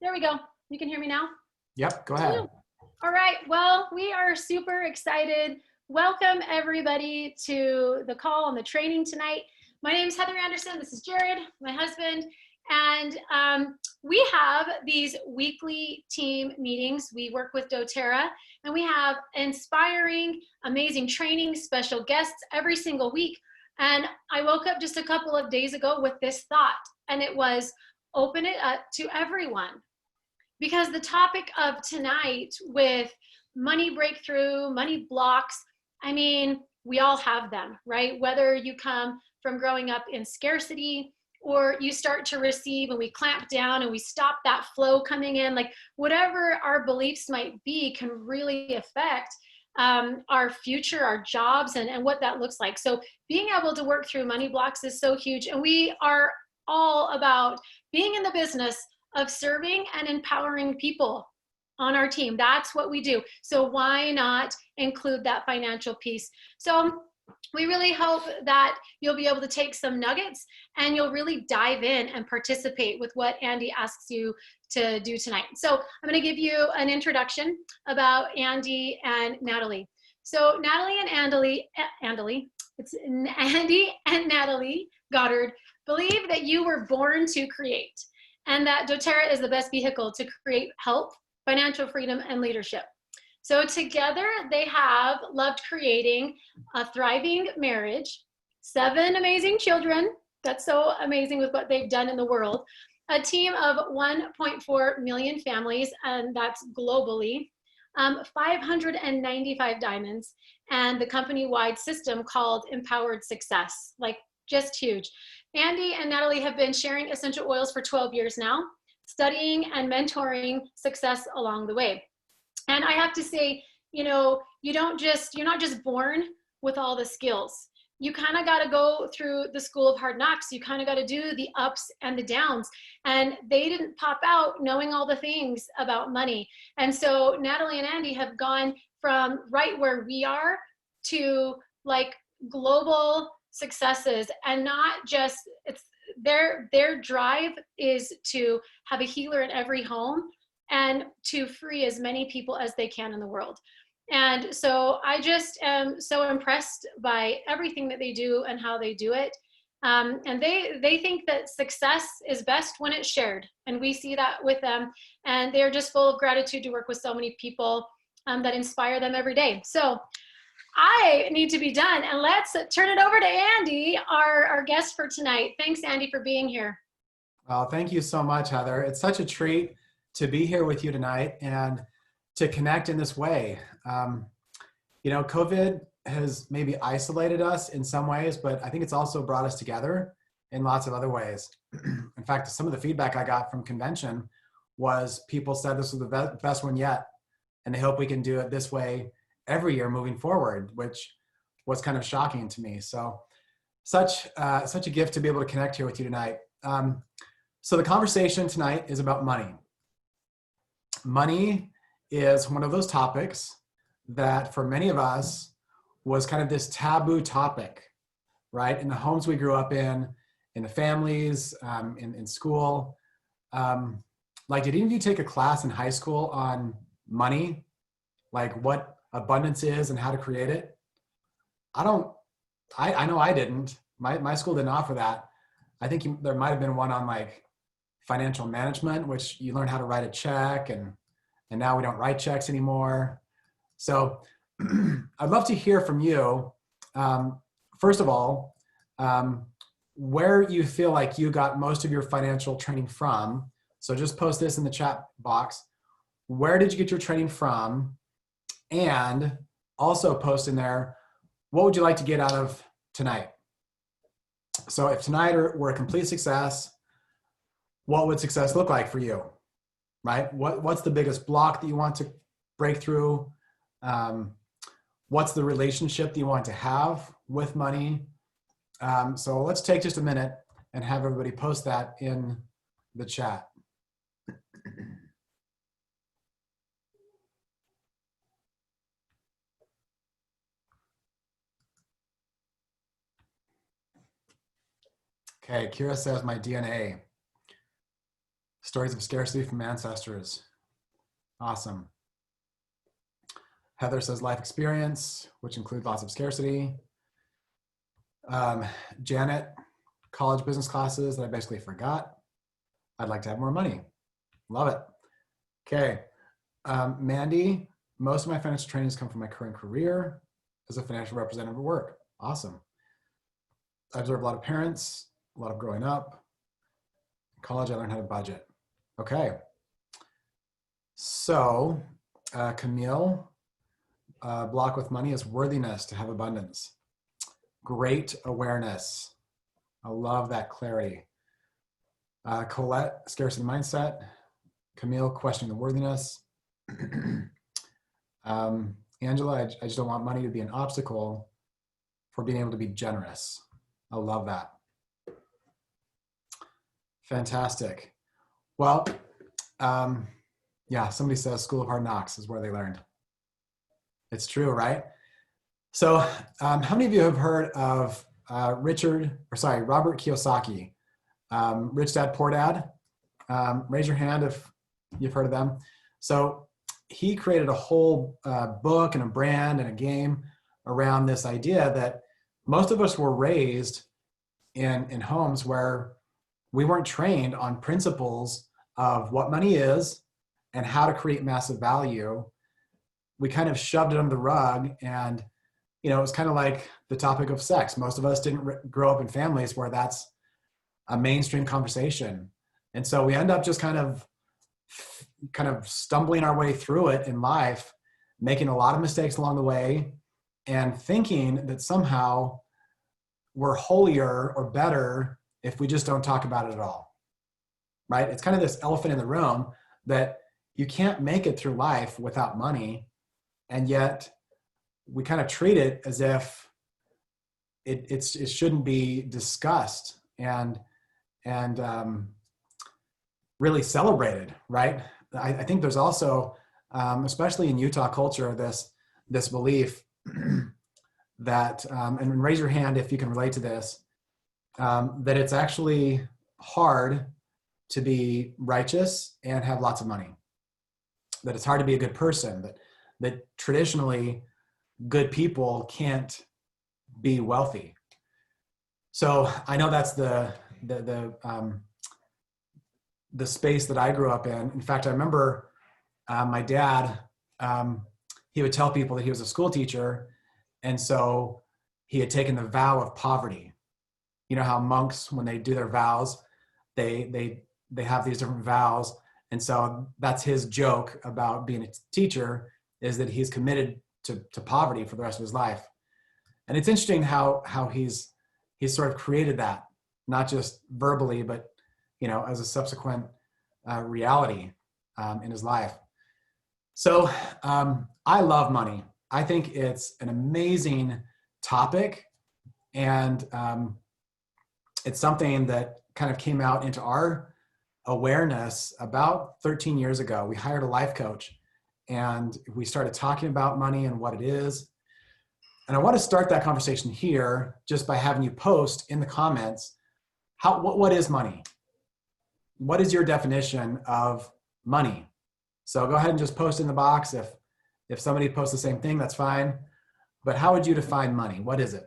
There we go. You can hear me now? Yep, go Woo. ahead. All right. Well, we are super excited. Welcome everybody to the call and the training tonight. My name is Heather Anderson. This is Jared, my husband. And we have these weekly team meetings. We work with doTERRA, and we have inspiring, amazing training, special guests every single week. And I woke up just a couple of days ago with this thought, and it was open it up to everyone. Because the topic of tonight with money breakthrough, money blocks, I mean, we all have them, right? Whether you come from growing up in scarcity or you start to receive and we clamp down and we stop that flow coming in, like whatever our beliefs might be can really affect our future, our jobs, and what that looks like. So being able to work through money blocks is so huge. And we are all about being in the business of serving and empowering people on our team. That's what we do. So why not include that financial piece? So we really hope that you'll be able to take some nuggets and you'll really dive in and participate with what Andy asks you to do tonight. So I'm going to give you an introduction about Andy and Natalie. So Natalie and it's Andy and Natalie Goddard believe that you were born to create, and that doTERRA is the best vehicle to create health, financial freedom, and leadership. So together they have loved creating a thriving marriage, 7 amazing children. That's so amazing with what they've done in the world. A team of 1.4 million families, and that's globally. 595 diamonds, and the company-wide system called Empowered Success, like just huge. Andy and Natalie have been sharing essential oils for 12 years now, studying and mentoring success along the way. And I have to say, you know, you're not just born with all the skills. You kind of got to go through the school of hard knocks. You kind of got to do the ups and the downs. And they didn't pop out knowing all the things about money. And so Natalie and Andy have gone from right where we are to like global successes, and not just, it's their drive is to have a healer in every home and to free as many people as they can in the world. And so I just am so impressed by everything that they do and how they do it. And they think that success is best when it's shared. And we see that with them. And they're just full of gratitude to work with so many people that inspire them every day. So I need to be done. And let's turn it over to Andy, our guest for tonight. Thanks, Andy, for being here. Well, thank you so much, Heather. It's such a treat to be here with you tonight and to connect in this way. You know, COVID has maybe isolated us in some ways, but I think it's also brought us together in lots of other ways. In fact, some of the feedback I got from convention was people said this was the best one yet, and they hope we can do it this way every year moving forward, which was kind of shocking to me. So such a gift to be able to connect here with you tonight. So the conversation tonight is about money. Money is one of those topics that for many of us was kind of this taboo topic, right? In the homes we grew up in the families, in school. Like, did any of you take a class in high school on money? Like what abundance is and how to create it? I know I didn't. My school didn't offer that. I think there might have been one on like financial management, which you learn how to write a check, and now we don't write checks anymore. So I'd love to hear from you. First of all, where you feel like you got most of your financial training from. So just post this in the chat box. Where did you get your training from? And also post in there, what would you like to get out of tonight? So if tonight were a complete success, what would success look like for you, right? What's the biggest block that you want to break through? What's the relationship that you want to have with money? So let's take just a minute and have everybody post that in the chat. Okay, Kira says my DNA. Stories of scarcity from ancestors. Awesome. Heather says life experience, which includes lots of scarcity. Janet, college business classes that I basically forgot. I'd like to have more money. Love it. Okay. Mandy, most of my financial trainings come from my current career as a financial representative at work. Awesome. I observed a lot of parents, a lot of growing up. In college, I learned how to budget. Okay. So, Camille, block with money is worthiness to have abundance. Great awareness. I love that clarity. Colette, scarcity mindset. Camille, questioning the worthiness. Angela, I just don't want money to be an obstacle for being able to be generous. I love that. Fantastic. Well, yeah, somebody says School of Hard Knocks is where they learned. It's true, right? So how many of you have heard of Robert Kiyosaki, Rich Dad, Poor Dad? Raise your hand if you've heard of them. So he created a whole book and a brand and a game around this idea that most of us were raised in homes where we weren't trained on principles of what money is and how to create massive value. We kind of shoved it under the rug, and it was kind of like the topic of sex. Most of us didn't grow up in families where that's a mainstream conversation. And so we end up just kind of stumbling our way through it in life, making a lot of mistakes along the way, and thinking that somehow we're holier or better if we just don't talk about it at all, right? It's kind of this elephant in the room that you can't make it through life without money, and yet we kind of treat it as if it shouldn't be discussed and really celebrated, right? I think there's also, especially in Utah culture, this belief that, and raise your hand if you can relate to this, that it's actually hard to be righteous and have lots of money. That it's hard to be a good person, that traditionally good people can't be wealthy. So I know that's the space that I grew up in. In fact, I remember my dad, he would tell people that he was a school teacher, and so he had taken the vow of poverty. You know how monks, when they do their vows, they have these different vows, and so that's his joke about being a teacher, is that he's committed to poverty for the rest of his life. And it's interesting how he's sort of created that, not just verbally, but as a subsequent reality in his life. So I love money. I think it's an amazing topic, and it's something that kind of came out into our awareness about 13 years ago. We hired a life coach, and we started talking about money and what it is. And I want to start that conversation here just by having you post in the comments, what is money? What is your definition of money? So go ahead and just post in the box. If somebody posts the same thing, that's fine. But how would you define money? What is it?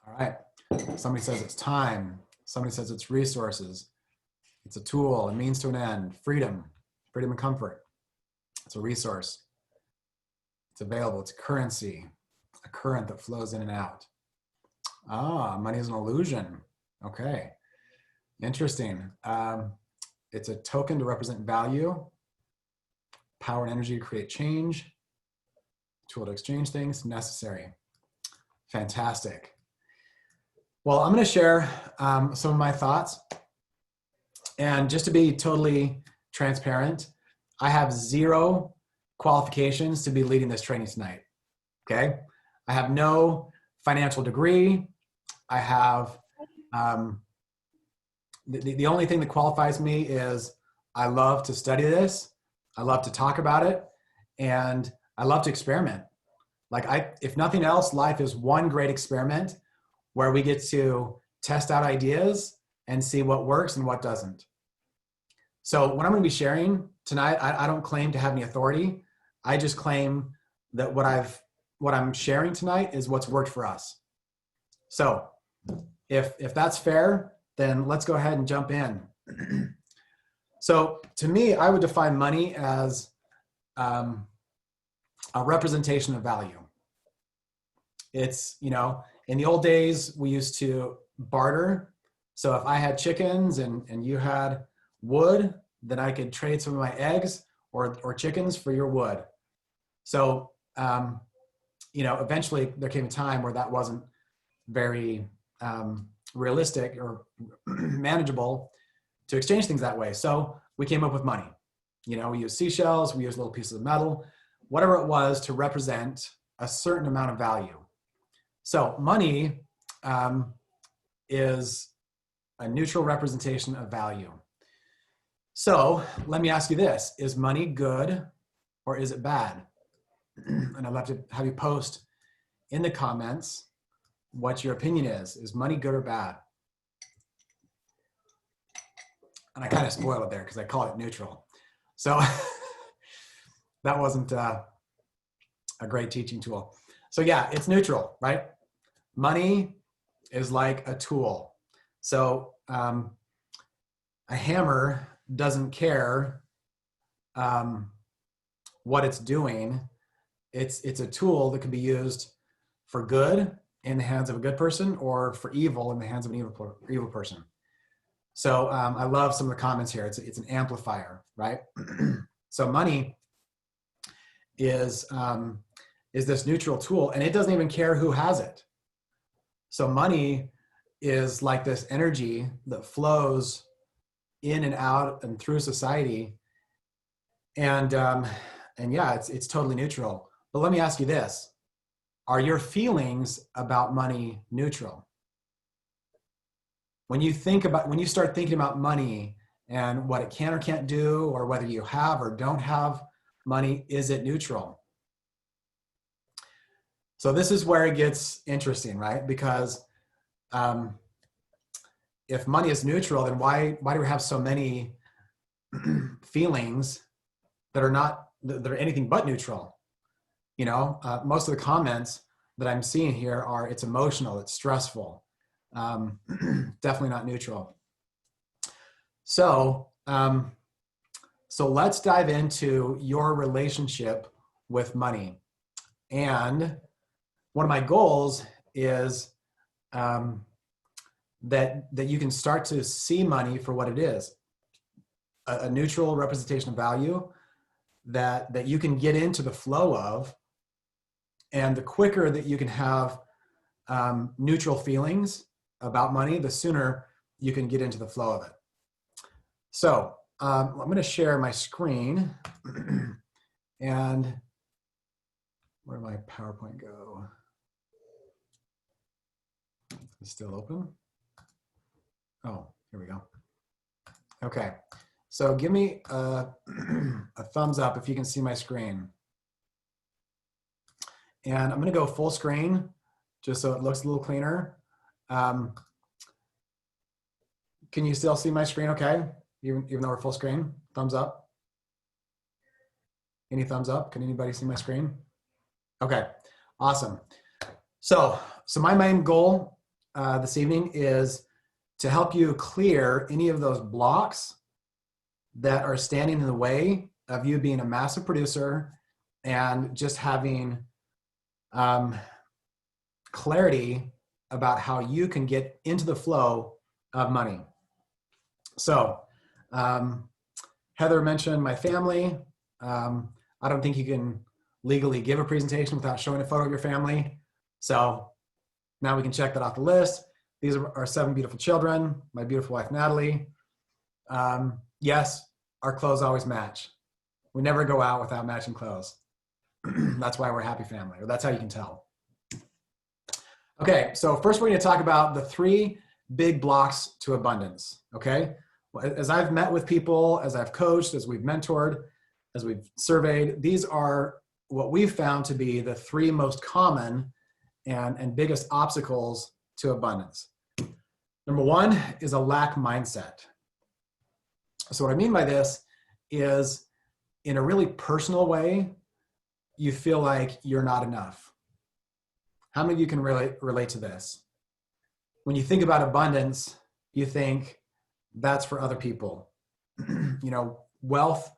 All right. Somebody says it's time. Somebody says it's resources. It's a tool, a means to an end, freedom and comfort. It's a resource. It's available. It's a currency, a current that flows in and out. Money is an illusion. Okay. Interesting. It's a token to represent value, power and energy to create change, tool to exchange things, necessary. Fantastic. Well, I'm going to share some of my thoughts. And just to be totally transparent, I have zero qualifications to be leading this training tonight. Okay. I have no financial degree. I have, the only thing that qualifies me is I love to study this. I love to talk about it, and I love to experiment. If nothing else, life is one great experiment where we get to test out ideas and see what works and what doesn't. So what I'm going to be sharing tonight, I don't claim to have any authority. I just claim that what I'm sharing tonight is what's worked for us. So if that's fair, then let's go ahead and jump in. So to me, I would define money as a representation of value. It's, in the old days, we used to barter. So if I had chickens and you had wood, then I could trade some of my eggs or chickens for your wood. So, eventually there came a time where that wasn't very realistic or manageable to exchange things that way. So we came up with money. We used seashells, we used little pieces of metal, whatever it was to represent a certain amount of value. So money is a neutral representation of value. So let me ask you this, is money good or is it bad? And I'd love to have you post in the comments what your opinion is. Is money good or bad? And I kind of spoiled it there because I call it neutral. So that wasn't a great teaching tool. So yeah, it's neutral, right? Money is like a tool. So a hammer doesn't care what it's doing. It's a tool that can be used for good in the hands of a good person or for evil in the hands of an evil person. So I love some of the comments here. It's an amplifier, right? So money is this neutral tool, and it doesn't even care who has it. So money is like this energy that flows in and out and through society, and yeah, it's totally neutral. But let me ask you this: are your feelings about money neutral? When you start thinking about money and what it can or can't do, or whether you have or don't have money, is it neutral? So this is where it gets interesting, right? Because if money is neutral, then why do we have so many feelings that are anything but neutral? Most of the comments that I'm seeing here are it's emotional, it's stressful, definitely not neutral. So let's dive into your relationship with money. And one of my goals is that you can start to see money for what it is, a neutral representation of value that you can get into the flow of. And the quicker that you can have neutral feelings about money, the sooner you can get into the flow of it. So I'm going to share my screen. And where did my PowerPoint go? It's still open. Oh, here we go. Okay, so give me a thumbs up if you can see my screen. And I'm going to go full screen just so it looks a little cleaner. Can you still see my screen okay? Even though we're full screen? Thumbs up? Any thumbs up? Can anybody see my screen? Okay, awesome. So my main goal this evening is to help you clear any of those blocks that are standing in the way of you being a massive producer and just having clarity about how you can get into the flow of money. So Heather mentioned my family. I don't think you can legally give a presentation without showing a photo of your family. So now we can check that off the list. These are our 7 beautiful children, my beautiful wife, Natalie. Yes, our clothes always match. We never go out without matching clothes. That's why we're a happy family, or that's how you can tell. Okay, so first we're going to talk about the 3 big blocks to abundance, okay? As I've met with people, as I've coached, as we've mentored, as we've surveyed, these are what we've found to be the 3 most common and biggest obstacles to abundance. Number one is a lack mindset. So what I mean by this is, in a really personal way, you feel like you're not enough. How many of you can relate to this? When you think about abundance, you think that's for other people. Wealth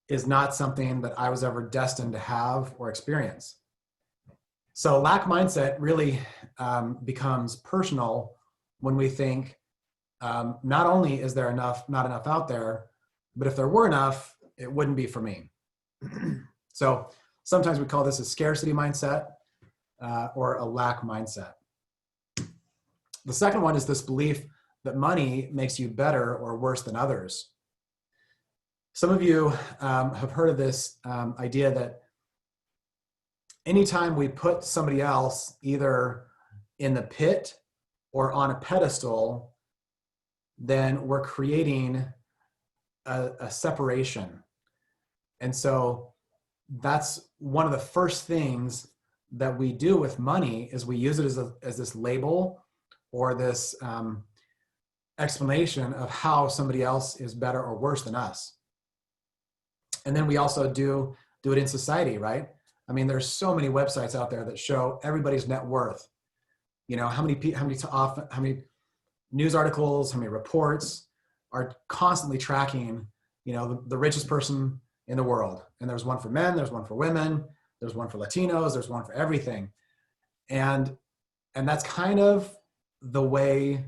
is not something that I was ever destined to have or experience. So lack mindset really becomes personal when we think, not only is there not enough out there, but if there were enough, it wouldn't be for me. So sometimes we call this a scarcity mindset or a lack mindset. The second one is this belief that money makes you better or worse than others. Some of you have heard of this idea that anytime we put somebody else either in the pit or on a pedestal, then we're creating a separation. And so that's one of the first things that we do with money, is we use it as this label or this explanation of how somebody else is better or worse than us. And then we also do it in society, right? I mean, there's so many websites out there that show everybody's net worth. How many news articles, how many reports are constantly tracking, the richest person in the world. And there's one for men, there's one for women, there's one for Latinos, there's one for everything. And that's kind of the way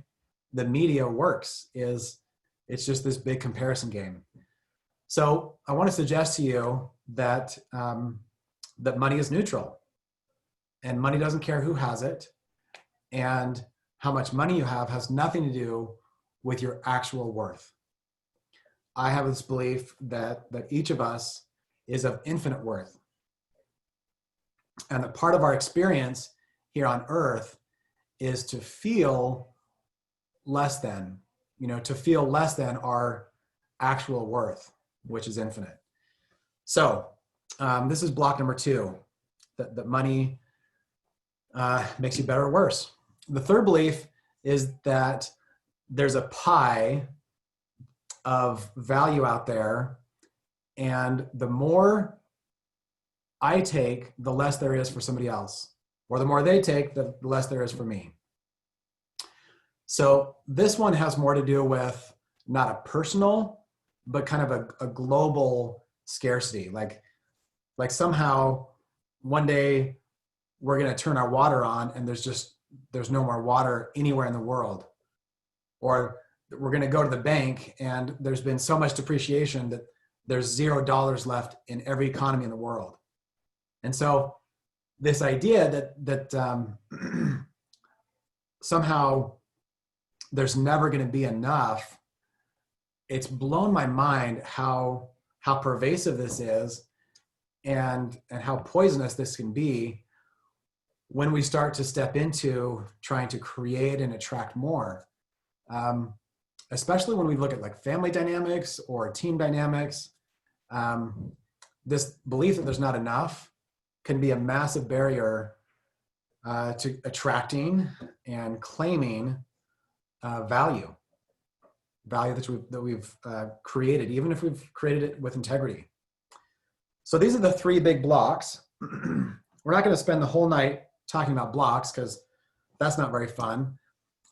the media works, is it's just this big comparison game. So I want to suggest to you that that money is neutral, and money doesn't care who has it, and how much money you have has nothing to do with your actual worth. I have this belief that each of us is of infinite worth, and that part of our experience here on earth is to feel less than, to feel less than our actual worth, which is infinite. So this is block number 2, that money makes you better or worse. The third belief is that there's a pie of value out there, and the more I take, the less there is for somebody else, or the more they take, the less there is for me. So this one has more to do with not a personal, but kind of a global scarcity. Like somehow one day we're going to turn our water on and there's no more water anywhere in the world. Or we're going to go to the bank and there's been so much depreciation that there's $0 left in every economy in the world. And so this idea that somehow there's never going to be enough, it's blown my mind how pervasive this is, and how poisonous this can be when we start to step into trying to create and attract more. Especially when we look at like family dynamics or team dynamics, this belief that there's not enough can be a massive barrier to attracting and claiming value that we've created, even if we've created it with integrity. So these are the 3 big blocks. We're not going to spend the whole night talking about blocks because that's not very fun.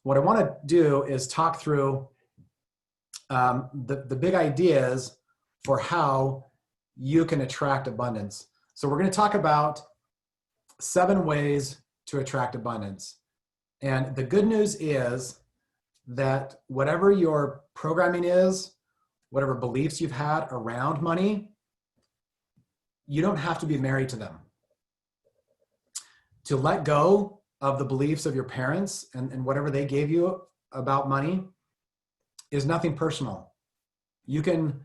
What I want to do is talk through the big ideas for how you can attract abundance. So we're going to talk about 7 ways to attract abundance. And the good news is that whatever your programming is, whatever beliefs you've had around money, you don't have to be married to them. To let go of the beliefs of your parents and whatever they gave you about money is nothing personal. You can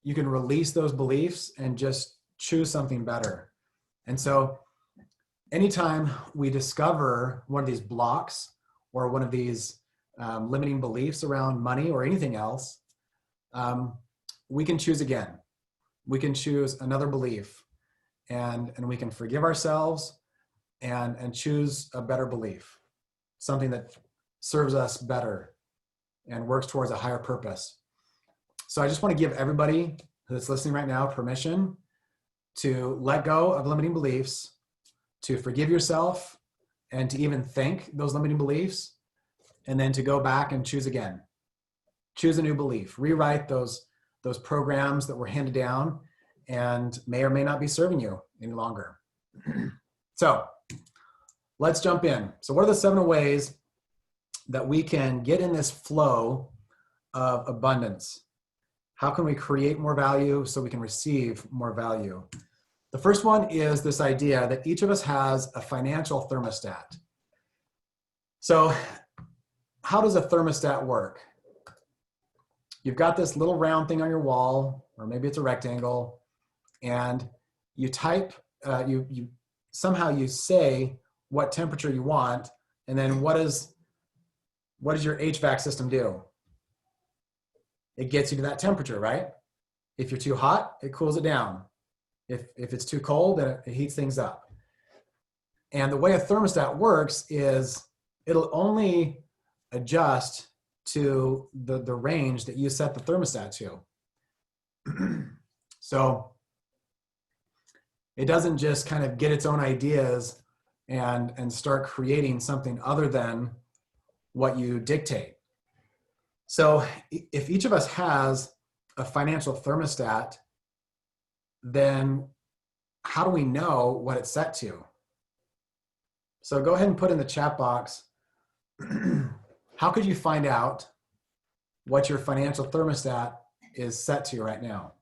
release those beliefs and just choose something better. And so anytime we discover one of these blocks or one of these limiting beliefs around money or anything else, we can choose again. We can choose another belief, and we can forgive ourselves and choose a better belief, something that serves us better and works towards a higher purpose. So I just want to give everybody that's listening right now permission to let go of limiting beliefs, to forgive yourself, and to even think those limiting beliefs, and then to go back and choose again. Choose a new belief. Rewrite those programs that were handed down and may or may not be serving you any longer. So let's jump in. So what are the 7 ways that we can get in this flow of abundance? How can we create more value so we can receive more value? The first one is this idea that each of us has a financial thermostat. So how does a thermostat work? You've got this little round thing on your wall, or maybe it's a rectangle, and you type, somehow you say what temperature you want, and then what does your HVAC system do? It gets you to that temperature, right? If you're too hot, it cools it down. If it's too cold, then it heats things up. And the way a thermostat works is it'll only adjust to the range that you set the thermostat to. So it doesn't just kind of get its own ideas and start creating something other than what you dictate. So if each of us has a financial thermostat, then how do we know what it's set to? So go ahead and put in the chat box, how could you find out what your financial thermostat is set to right now?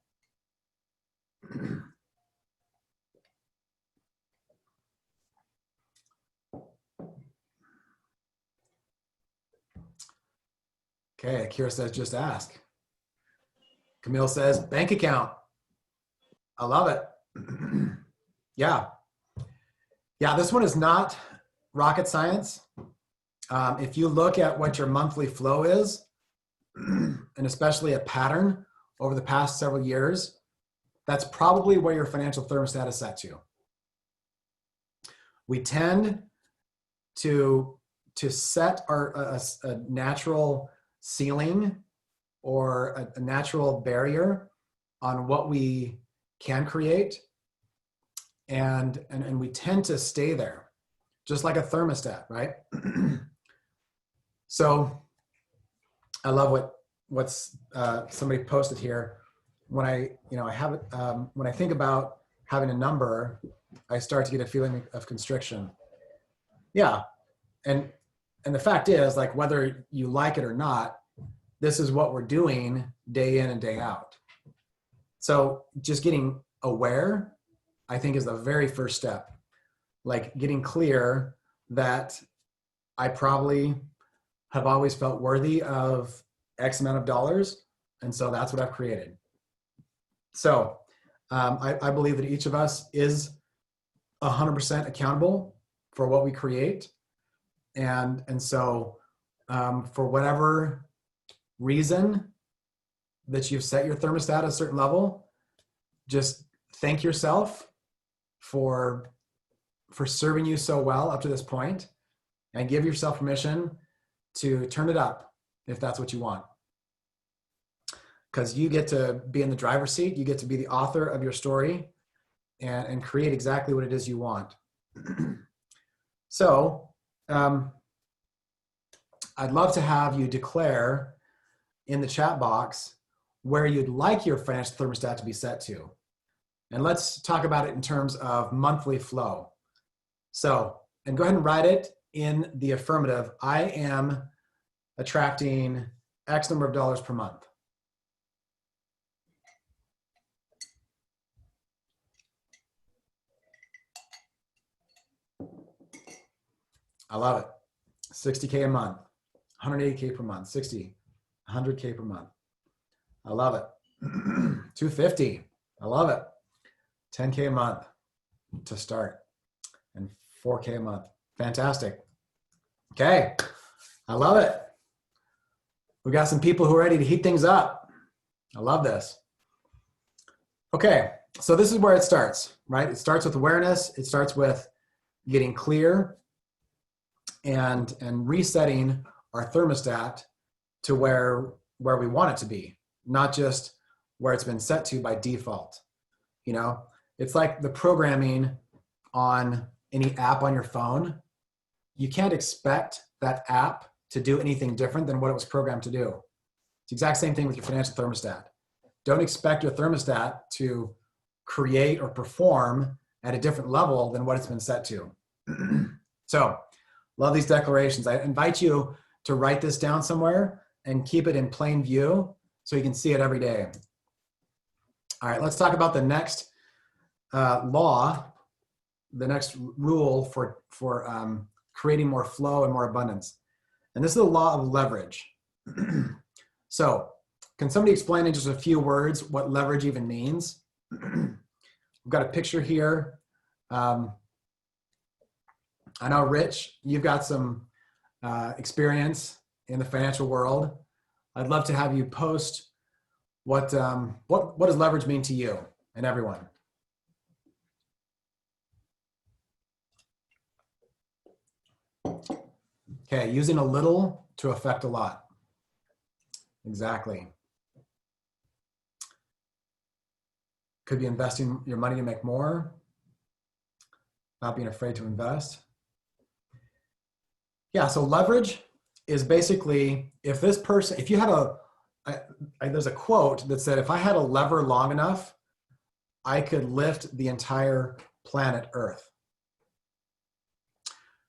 Okay, Kira says, just ask. Camille says, bank account. I love it. Yeah. Yeah, this one is not rocket science. If you look at what your monthly flow is, and especially a pattern over the past several years, that's probably where your financial thermostat is set to. We tend to set a natural ceiling or a natural barrier on what we can create, and we tend to stay there, just like a thermostat, right? So I love what's somebody posted here. When when I think about having a number, I start to get a feeling of constriction. Yeah, and the fact is, like, whether you like it or not, this is what we're doing day in and day out. So just getting aware, I think, is the very first step. Like getting clear that I probably have always felt worthy of X amount of dollars, and so that's what I've created. So I believe that each of us is 100% accountable for what we create. And so for whatever reason that you've set your thermostat at a certain level, just thank yourself for serving you so well up to this point, and give yourself permission to turn it up if that's what you want. Because you get to be in the driver's seat, you get to be the author of your story and create exactly what it is you want. So I'd love to have you declare in the chat box where you'd like your financial thermostat to be set to. And let's talk about it in terms of monthly flow. So, and go ahead and write it in the affirmative. I am attracting X number of dollars per month. I love it. 60K a month, 180K per month, 60, 100K per month. I love it. 250. I love it. 10K a month to start, and 4K a month. Fantastic. Okay. I love it. We got some people who are ready to heat things up. I love this. Okay. So this is where it starts, right? It starts with awareness. It starts with getting clear and resetting our thermostat to where we want it to be, not just where it's been set to by default. You know, it's like the programming on any app on your phone. You can't expect that app to do anything different than what it was programmed to do. It's the exact same thing with your financial thermostat. Don't expect your thermostat to create or perform at a different level than what it's been set to. So, love these declarations. I invite you to write this down somewhere and keep it in plain view so you can see it every day. All right, let's talk about the next law, the next rule for creating more flow and more abundance. And this is the law of leverage. So, can somebody explain in just a few words what leverage even means? We've got a picture here. I know, Rich, you've got some experience in the financial world. I'd love to have you post what does leverage mean to you and everyone? Okay, using a little to affect a lot. Exactly. Could be investing your money to make more, not being afraid to invest. Yeah, so leverage is basically if you had there's a quote that said, if I had a lever long enough, I could lift the entire planet Earth.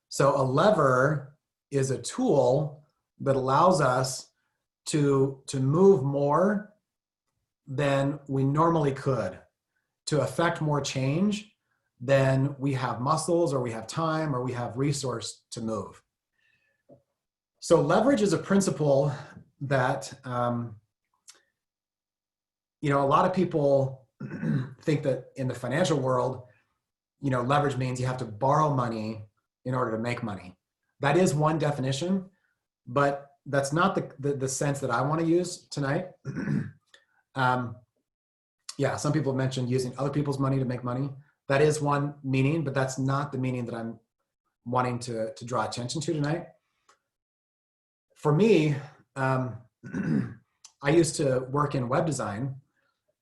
So a lever is a tool that allows us to move more than we normally could, to affect more change than we have muscles or we have time or we have resource to move. So leverage is a principle that, a lot of people think that in the financial world, leverage means you have to borrow money in order to make money. That is one definition, but that's not the sense that I want to use tonight. Some people mentioned using other people's money to make money. That is one meaning, but that's not the meaning that I'm wanting to draw attention to tonight. For me, I used to work in web design,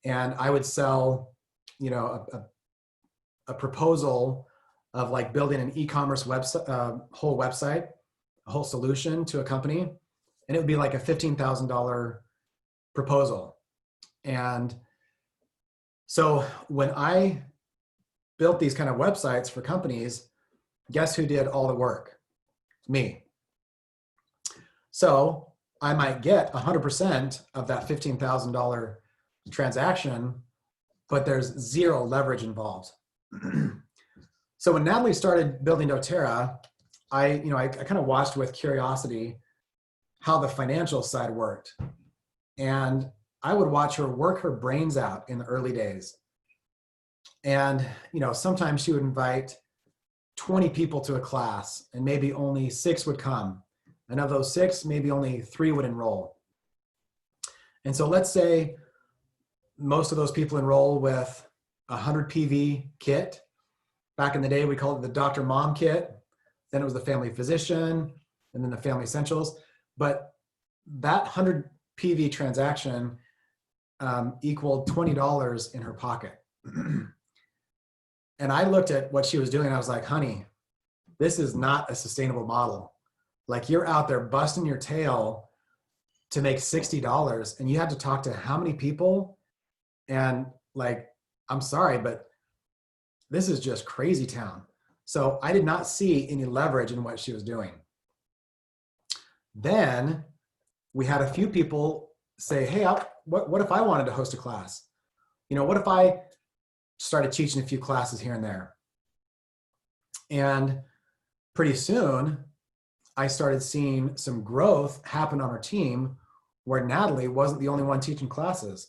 and I would sell, a proposal of like building an e-commerce website, whole website, a whole solution to a company, and it would be like a $15,000 proposal. And so when I built these kind of websites for companies, guess who did all the work? Me. So I might get 100% of that $15,000 transaction, but there's zero leverage involved. So when Natalie started building doTERRA, I kind of watched with curiosity how the financial side worked. And I would watch her work her brains out in the early days. And, sometimes she would invite 20 people to a class and maybe only 6 would come. And of those 6, maybe only 3 would enroll. And so let's say most of those people enroll with a 100 PV kit. Back in the day, we called it the Dr. Mom kit. Then it was the Family Physician, and then the Family Essentials. But that 100 PV transaction equaled $20 in her pocket. And I looked at what she was doing. And I was like, honey, this is not a sustainable model. Like, you're out there busting your tail to make $60, and you had to talk to how many people? And like, I'm sorry, but this is just crazy town. So I did not see any leverage in what she was doing. Then we had a few people say, hey, what if I wanted to host a class? What if I started teaching a few classes here and there? And pretty soon, I started seeing some growth happen on our team where Natalie wasn't the only one teaching classes.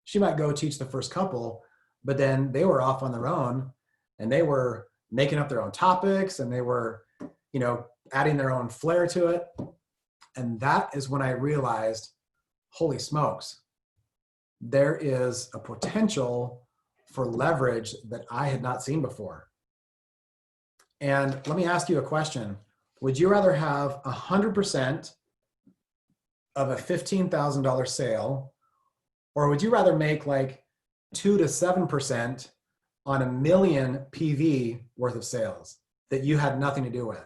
She might go teach the first couple, but then they were off on their own and they were making up their own topics and they were, adding their own flair to it. And that is when I realized, holy smokes, there is a potential for leverage that I had not seen before. And let me ask you a question. Would you rather have 100% of a $15,000 sale, or would you rather make like 2 to 7% on $1 million PV worth of sales that you had nothing to do with?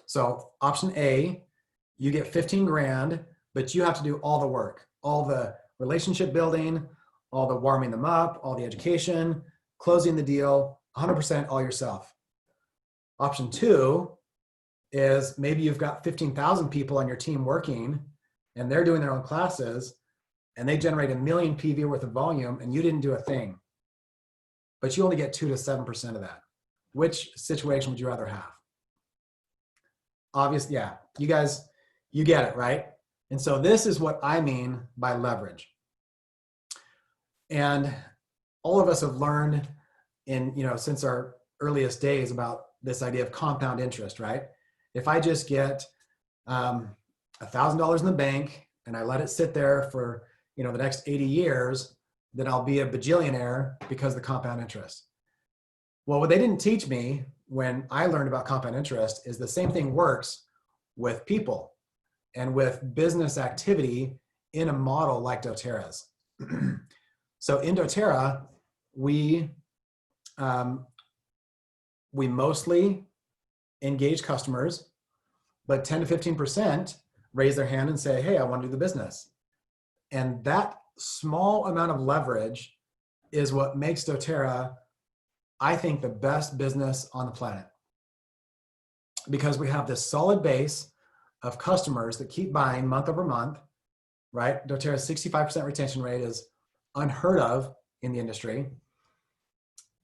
So option A, you get 15 grand, but you have to do all the work, all the relationship building, all the warming them up, all the education, closing the deal, 100% all yourself. Option 2 is maybe you've got 15,000 people on your team working and they're doing their own classes and they generate $1 million PV worth of volume and you didn't do a thing, but you only get 2 to 7% of that. Which situation would you rather have? Obviously, yeah, you guys, you get it, right? And so this is what I mean by leverage. And all of us have learned since our earliest days about this idea of compound interest, right? If I just get $1,000 in the bank and I let it sit there for the next 80 years, then I'll be a bajillionaire because of the compound interest. Well, what they didn't teach me when I learned about compound interest is the same thing works with people and with business activity in a model like doTERRA's. So in doTERRA, we mostly engage customers, but 10 to 15% raise their hand and say, hey, I want to do the business. And that small amount of leverage is what makes doTERRA, I think, the best business on the planet. Because we have this solid base of customers that keep buying month over month, right? doTERRA's 65% retention rate is unheard of in the industry.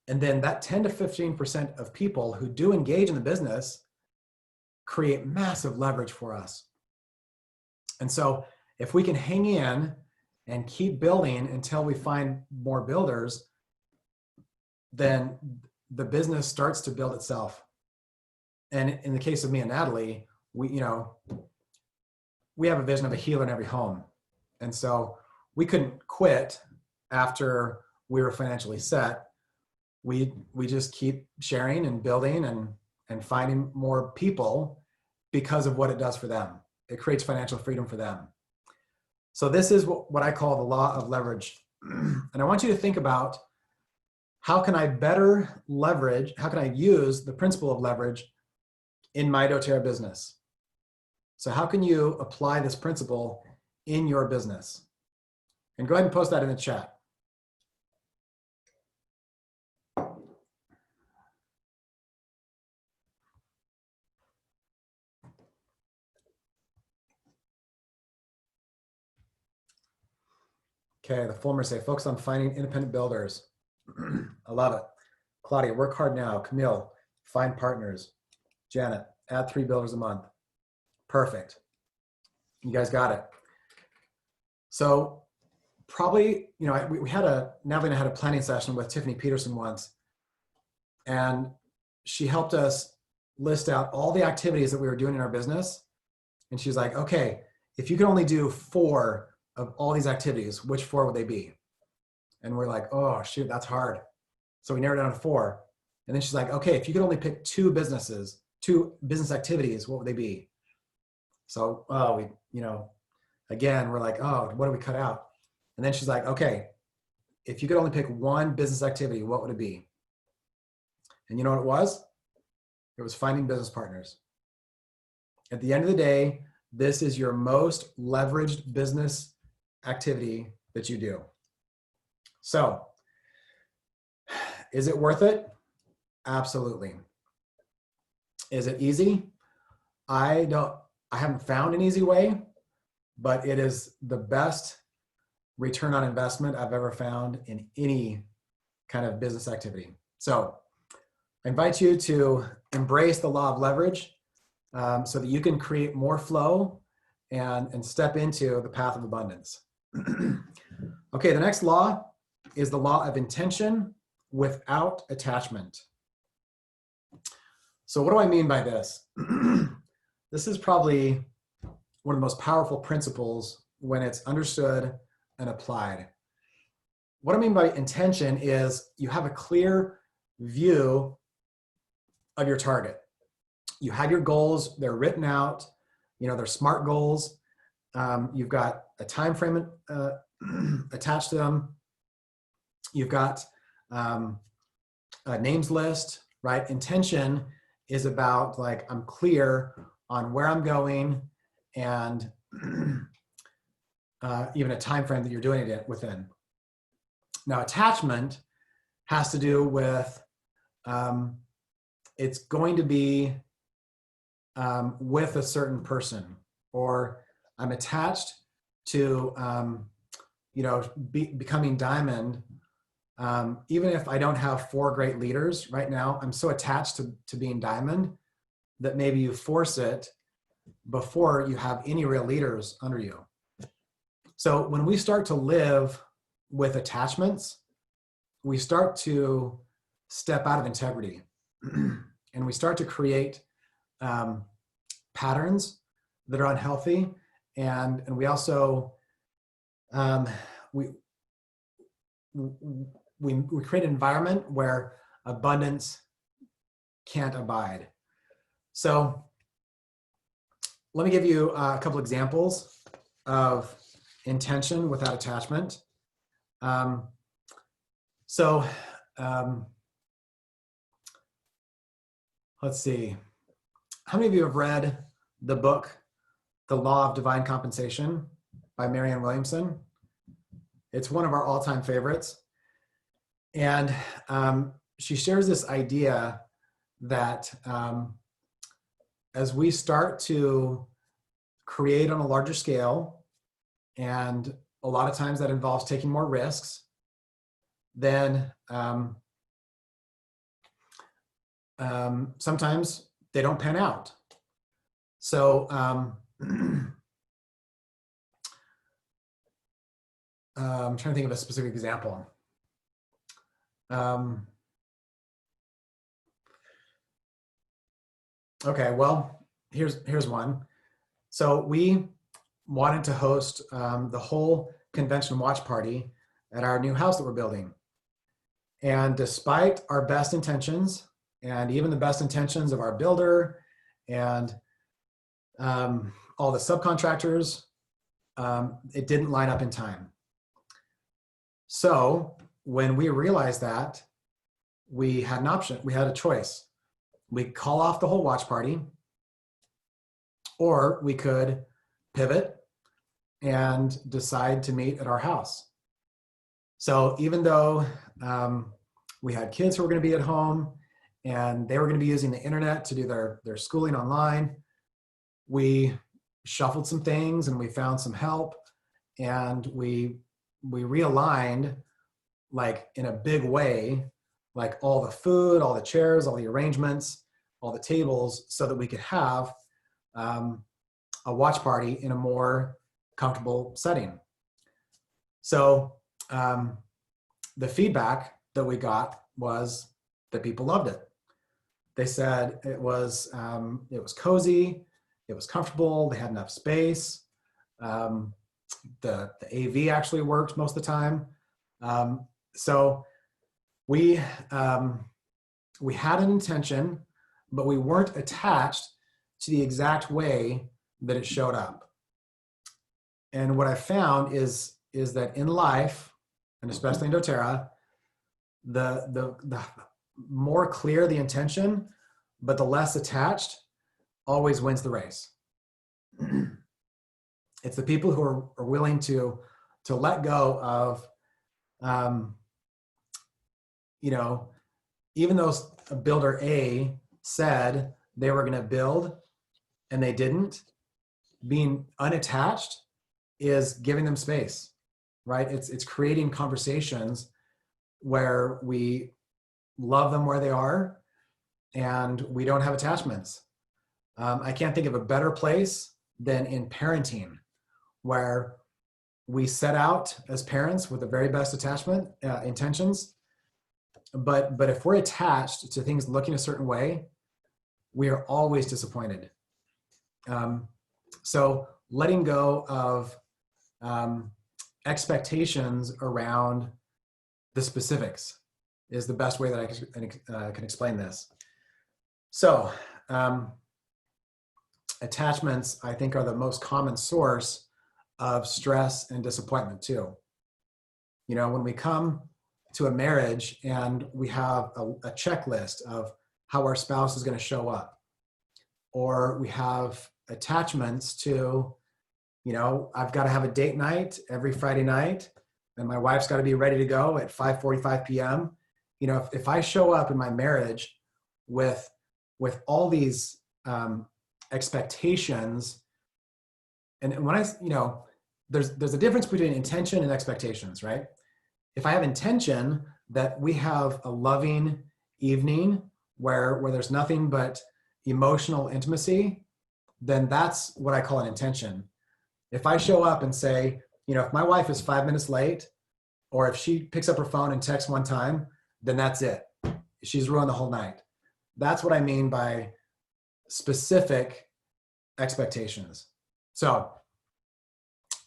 And then that 10 to 15% of people who do engage in the business create massive leverage for us. And so if we can hang in and keep building until we find more builders, then the business starts to build itself. And in the case of me and Natalie, we have a vision of a healer in every home. And so we couldn't quit after we were financially set. We just keep sharing and building and finding more people because of what it does for them. It creates financial freedom for them. So this is what I call the law of leverage. And I want you to think about, how can I better leverage, how can I use the principle of leverage in my doTERRA business? So how can you apply this principle in your business? And go ahead and post that in the chat. Okay, the Fulmers say, focus on finding independent builders. I love it. Claudia, work hard now. Camille, find partners. Janet, add 3 builders a month. Perfect. You guys got it. So probably, Natalie and I had a planning session with Tiffany Peterson once, and she helped us list out all the activities that we were doing in our business. And she was like, okay, if you could only do 4 of all these activities, which 4 would they be? And we're like, oh shoot, that's hard. So we narrowed it down to 4. And then she's like, okay, if you could only pick 2 business activities, what would they be? So, again, we're like, oh, what do we cut out? And then she's like, okay, if you could only pick 1 business activity, what would it be? And you know what it was? It was finding business partners. At the end of the day, this is your most leveraged business activity that you do. So, is it worth it? Absolutely. Is it easy? I haven't found an easy way, but it is the best return on investment I've ever found in any kind of business activity. So I invite you to embrace the law of leverage so that you can create more flow and step into the path of abundance. Okay, the next law is the law of intention without attachment. So what do I mean by this? This is probably one of the most powerful principles when it's understood and applied. What I mean by intention is you have a clear view of your target. You have your goals, they're written out, they're SMART goals. you've got a time frame attached to them. You've got a names list, right? Intention is about like, I'm clear on where I'm going and even a time frame that you're doing it within. Now, attachment has to do with, it's going to be with a certain person, or I'm attached to, becoming diamond. Even if I don't have 4 great leaders right now, I'm so attached to being diamond that maybe you force it before you have any real leaders under you. So when we start to live with attachments, we start to step out of integrity and we start to create patterns that are unhealthy. And we also, we create an environment where abundance can't abide. So let me give you a couple examples of intention without attachment. Let's see. How many of you have read the book, The Law of Divine Compensation by Marianne Williamson? It's one of our all-time favorites. And she shares this idea that as we start to create on a larger scale, and a lot of times that involves taking more risks, then sometimes they don't pan out. So I'm trying to think of a specific example. Okay, well, here's one. So we wanted to host the whole convention watch party at our new house that we're building. And despite our best intentions, and even the best intentions of our builder and all the subcontractors, it didn't line up in time. So when we realized that, we had an option, we had a choice. We could call off the whole watch party, or we could pivot and decide to meet at our house. So even though we had kids who were going to be at home and they were going to be using the internet to do their schooling online, we shuffled some things and we found some help, and we realigned, like in a big way, like all the food, all the chairs, all the arrangements, all the tables, so that we could have a watch party in a more comfortable setting. So the feedback that we got was that people loved it. They said it was cozy, it was comfortable, they had enough space. The AV actually worked most of the time. So we had an intention, but we weren't attached to the exact way that it showed up. And what I found is that in life, and especially in doTERRA, the more clear the intention, but the less attached always wins the race. It's the people who are willing to let go of, even though builder A said they were going to build and they didn't, being unattached is giving them space, right? It's creating conversations where we love them where they are and we don't have attachments. I can't think of a better place than in parenting, where we set out as parents with the very best attachment intentions, but if we're attached to things looking a certain way, we are always disappointed. So letting go of expectations around the specifics is the best way that I can explain this. So attachments, I think, are the most common source of stress and disappointment too. You know, when we come to a marriage and we have a checklist of how our spouse is going to show up, or we have attachments to, you know, I've got to have a date night every Friday night, and my wife's got to be ready to go at 5:45 p.m. You know, if I show up in my marriage with all these expectations, and when you know, there's a difference between intention and expectations, right? If I have intention that we have a loving evening where there's nothing but emotional intimacy, then that's what I call an intention. If I show up and say, you know, if my wife is 5 minutes late, or if she picks up her phone and texts one time, then that's it. She's ruined the whole night. That's what I mean by specific expectations. So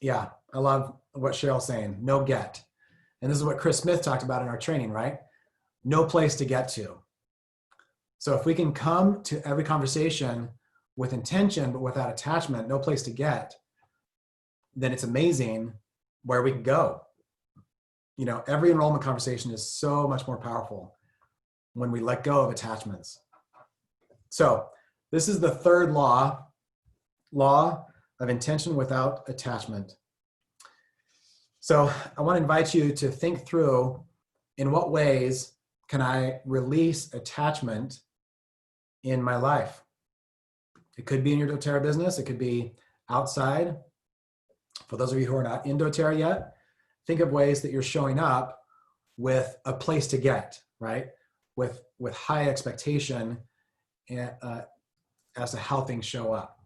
yeah, I love what Cheryl's saying, no get. And this is what Chris Smith talked about in our training, right? No place to get to. So if we can come to every conversation with intention, but without attachment, no place to get, then it's amazing where we can go. You know, every enrollment conversation is so much more powerful when we let go of attachments. So this is the third law of intention without attachment. So I want to invite you to think through, in what ways can I release attachment in my life? It could be in your doTERRA business. It could be outside. For those of you who are not in doTERRA yet, think of ways that you're showing up with a place to get, right? With high expectation as to how things show up.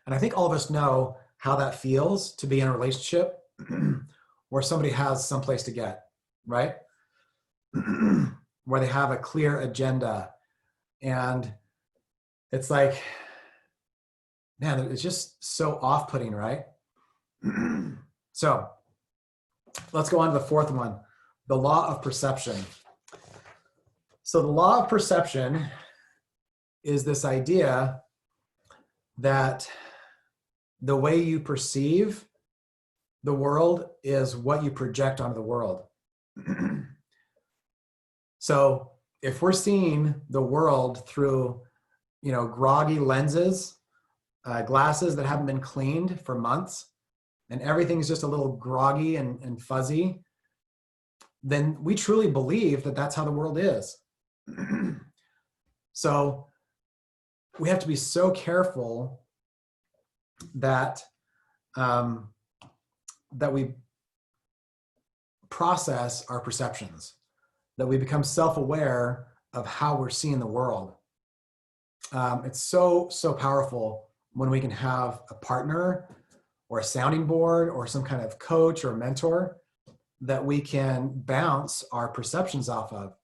And I think all of us know how that feels to be in a relationship where somebody has some place to get, right? Where they have a clear agenda. And it's like, man, it's just so off-putting, right? So let's go on to the fourth one, the law of perception. So the law of perception is this idea that the way you perceive the world is what you project onto the world. So if we're seeing the world through, you know, groggy lenses, glasses that haven't been cleaned for months, and everything's just a little groggy and fuzzy, then we truly believe that that's how the world is. So we have to be so careful that that we process our perceptions, that we become self-aware of how we're seeing the world. It's so powerful when we can have a partner or a sounding board or some kind of coach or mentor that we can bounce our perceptions off of.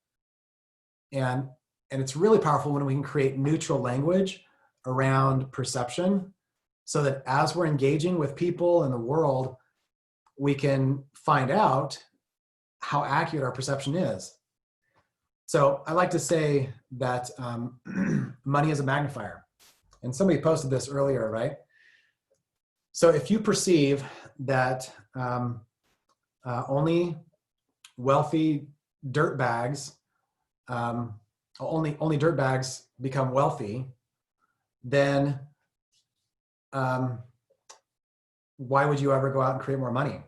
And it's really powerful when we can create neutral language around perception, so that as we're engaging with people in the world, we can find out how accurate our perception is. So I like to say that money is a magnifier. And somebody posted this earlier, right? So if you perceive that only wealthy dirtbags, only dirtbags become wealthy, then why would you ever go out and create more money,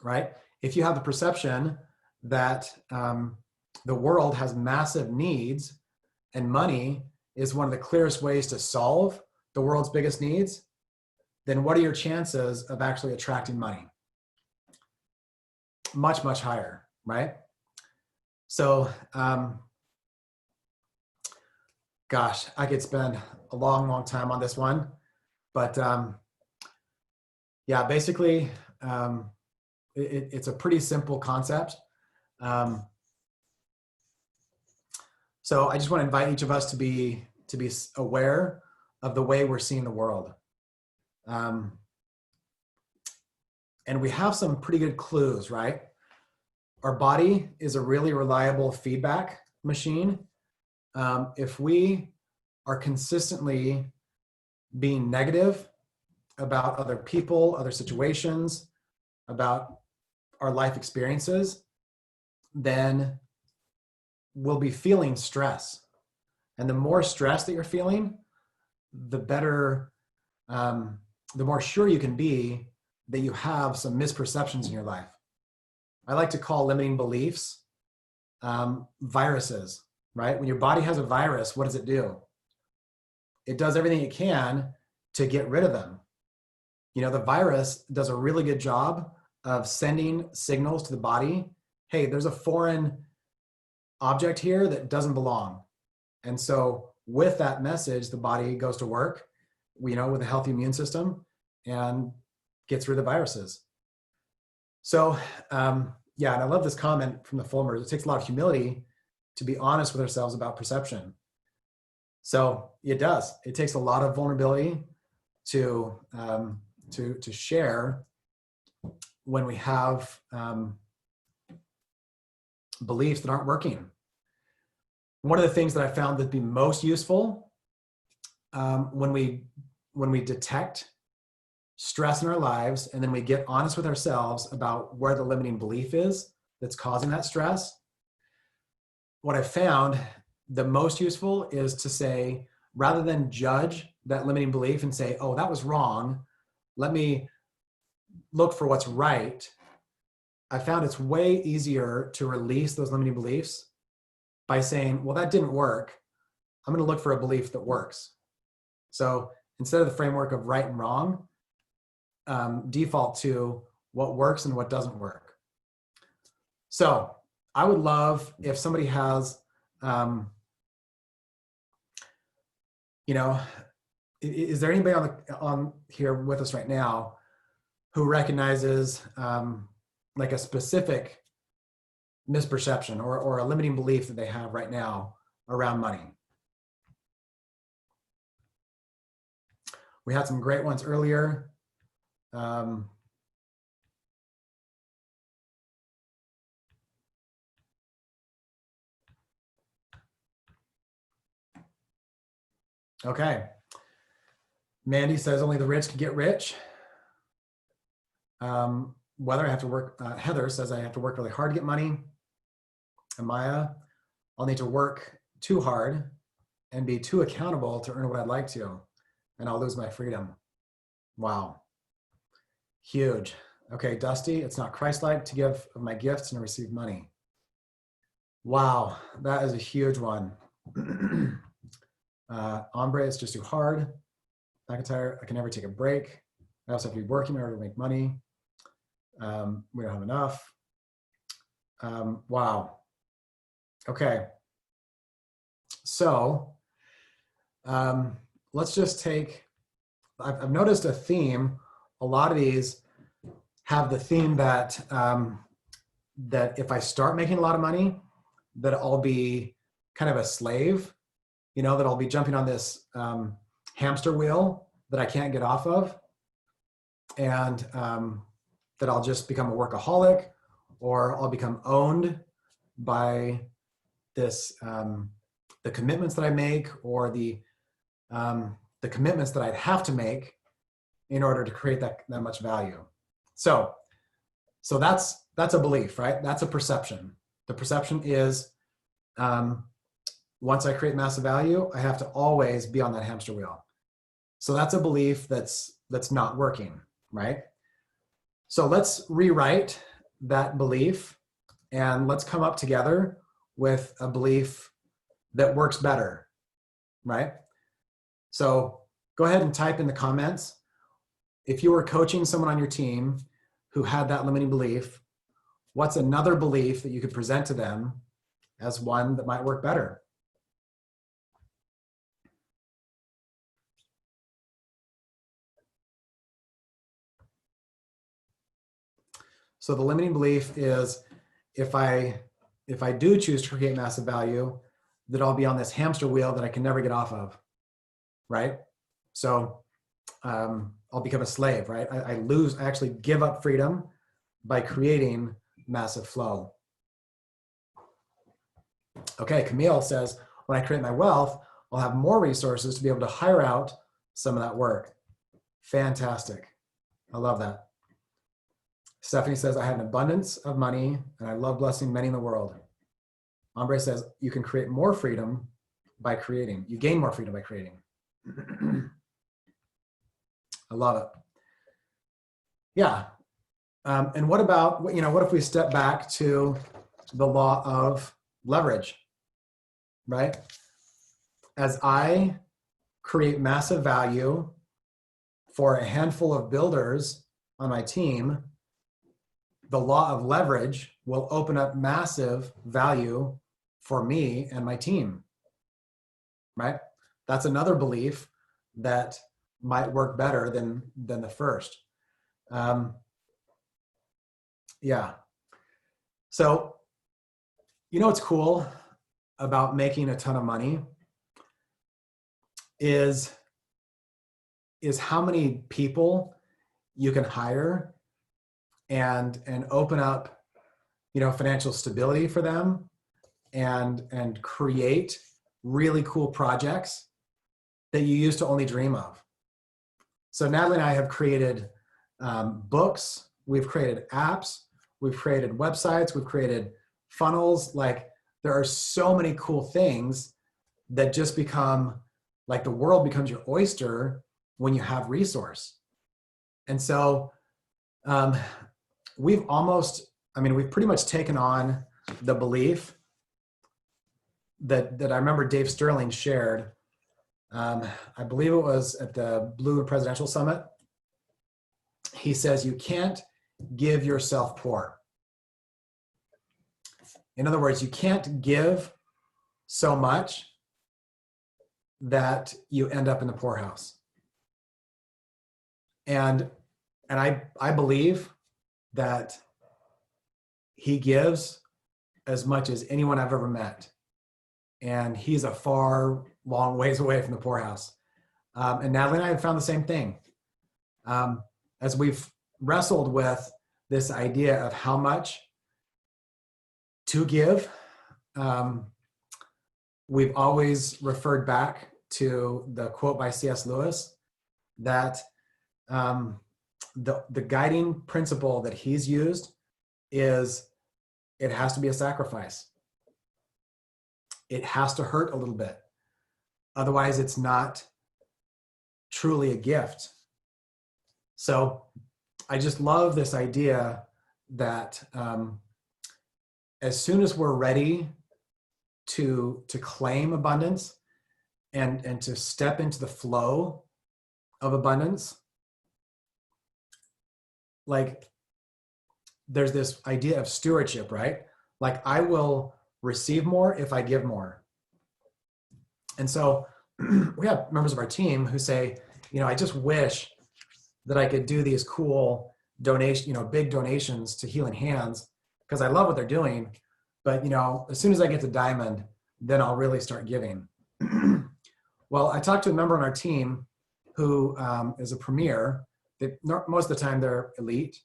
right? If you have the perception that the world has massive needs and money is one of the clearest ways to solve the world's biggest needs, then what are your chances of actually attracting money? Much, much higher, right? So, gosh, I could spend a long time on this one, but yeah, basically, it's a pretty simple concept. So I just want to invite each of us to be aware of the way we're seeing the world. And we have some pretty good clues, right? our body is a really reliable feedback machine. If we are consistently being negative about other people, other situations, about our life experiences, then we'll be feeling stress. And the more stress that you're feeling, the better, the more sure you can be that you have some misperceptions in your life. I like to call limiting beliefs viruses, right? When your body has a virus, what does it do? It does everything it can to get rid of them. You know, the virus does a really good job of sending signals to the body. Hey, there's a foreign object here that doesn't belong. And so with that message, the body goes to work, you know, with a healthy immune system and gets rid of the viruses. So, yeah, and I love this comment from the Fulmers. It takes a lot of humility to be honest with ourselves about perception. So it does. It takes a lot of vulnerability to share when we have beliefs that aren't working. One of the things that I found to be most useful when we detect stress in our lives and then we get honest with ourselves about where the limiting belief is that's causing that stress, what I found the most useful is to say, rather than judge that limiting belief and say, oh, that was wrong, let me look for what's right. I found it's way easier to release those limiting beliefs by saying, well, that didn't work. I'm going to look for a belief that works. So instead of the framework of right and wrong, default to what works and what doesn't work. So I would love if somebody has, you know, is there anybody on here with us right now who recognizes like a specific misperception or a limiting belief that they have right now around money? We had some great ones earlier. Okay. Mandy says only the rich can get rich. Whether I have to work, Heather says I have to work really hard to get money. Amaya, I'll need to work too hard and be too accountable to earn what I'd like to, and I'll lose my freedom. Wow. Huge. Okay, Dusty, it's not Christ-like to give of my gifts and receive money. Wow, that is a huge one. Ombre, it's just too hard. McIntyre, I can never take a break. I also have to be working in order to make money. We don't have enough. Wow. Okay. So let's just take, I've noticed a theme. A lot of these have the theme that that if I start making a lot of money, that I'll be kind of a slave, you know, that I'll be jumping on this hamster wheel that I can't get off of, and that I'll just become a workaholic, or I'll become owned by this, the commitments that I make, or the commitments that I'd have to make in order to create that much value. So that's a belief, right? That's a perception. The perception is once I create massive value, I have to always be on that hamster wheel. So that's a belief that's not working, right? So let's rewrite that belief and let's come up together with a belief that works better, right? So go ahead and type in the comments. If you were coaching someone on your team who had that limiting belief, what's another belief that you could present to them as one that might work better? So the limiting belief is if I do choose to create massive value, that I'll be on this hamster wheel that I can never get off of, right? So I'll become a slave, right? I actually give up freedom by creating massive flow. Okay, Camille says, when I create my wealth, I'll have more resources to be able to hire out some of that work. Fantastic. I love that. Stephanie says, I have an abundance of money and I love blessing many in the world. Ambre says, you can create more freedom by creating. You gain more freedom by creating. I love it. Yeah. And what about, what if we step back to the law of leverage, right? As I create massive value for a handful of builders on my team, the law of leverage will open up massive value for me and my team, right? That's another belief that might work better than the first. Yeah. So, what's cool about making a ton of money is how many people you can hire and open up, financial stability for them and create really cool projects that you used to only dream of. So Natalie and I have created books, we've created apps, we've created websites, we've created funnels. Like, there are so many cool things that just become like the world becomes your oyster when you have resource. And so we've pretty much taken on the belief that I remember Dave Sterling shared. I believe it was at the Blue Presidential Summit. He says, you can't give yourself poor. In other words, you can't give so much that you end up in the poorhouse. And I believe that he gives as much as anyone I've ever met. And he's a long ways away from the poorhouse. And Natalie and I have found the same thing. As we've wrestled with this idea of how much to give, we've always referred back to the quote by C.S. Lewis that the guiding principle that he's used is it has to be a sacrifice. It has to hurt a little bit. Otherwise, it's not truly a gift. So I just love this idea that as soon as we're ready to claim abundance and to step into the flow of abundance, like there's this idea of stewardship, right? Like, I will receive more if I give more. And so we have members of our team who say, I just wish that I could do these cool big donations to Healing Hands because I love what they're doing. But, as soon as I get to Diamond, then I'll really start giving. Well, I talked to a member on our team who is a premier. Most of the time they're elite.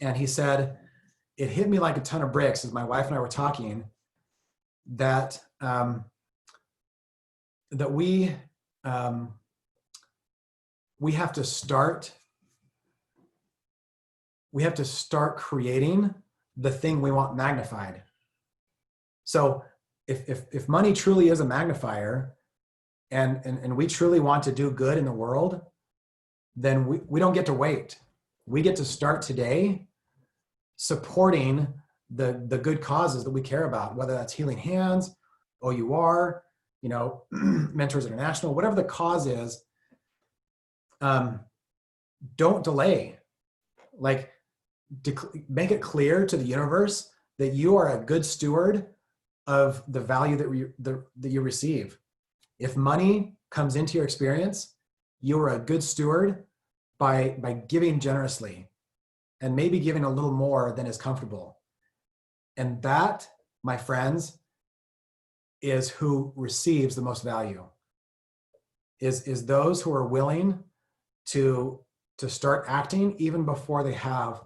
And he said, it hit me like a ton of bricks as my wife and I were talking that we have to start creating the thing we want magnified. So if money truly is a magnifier and we truly want to do good in the world, then we don't get to wait. We get to start today supporting the good causes that we care about, whether that's Healing Hands, OUR, Mentors International, whatever the cause is. Don't delay. Like, make it clear to the universe that you are a good steward of the value that you receive. If money comes into your experience, you are a good steward by giving generously and maybe giving a little more than is comfortable. And that, my friends, is who receives the most value, is those who are willing to start acting even before they have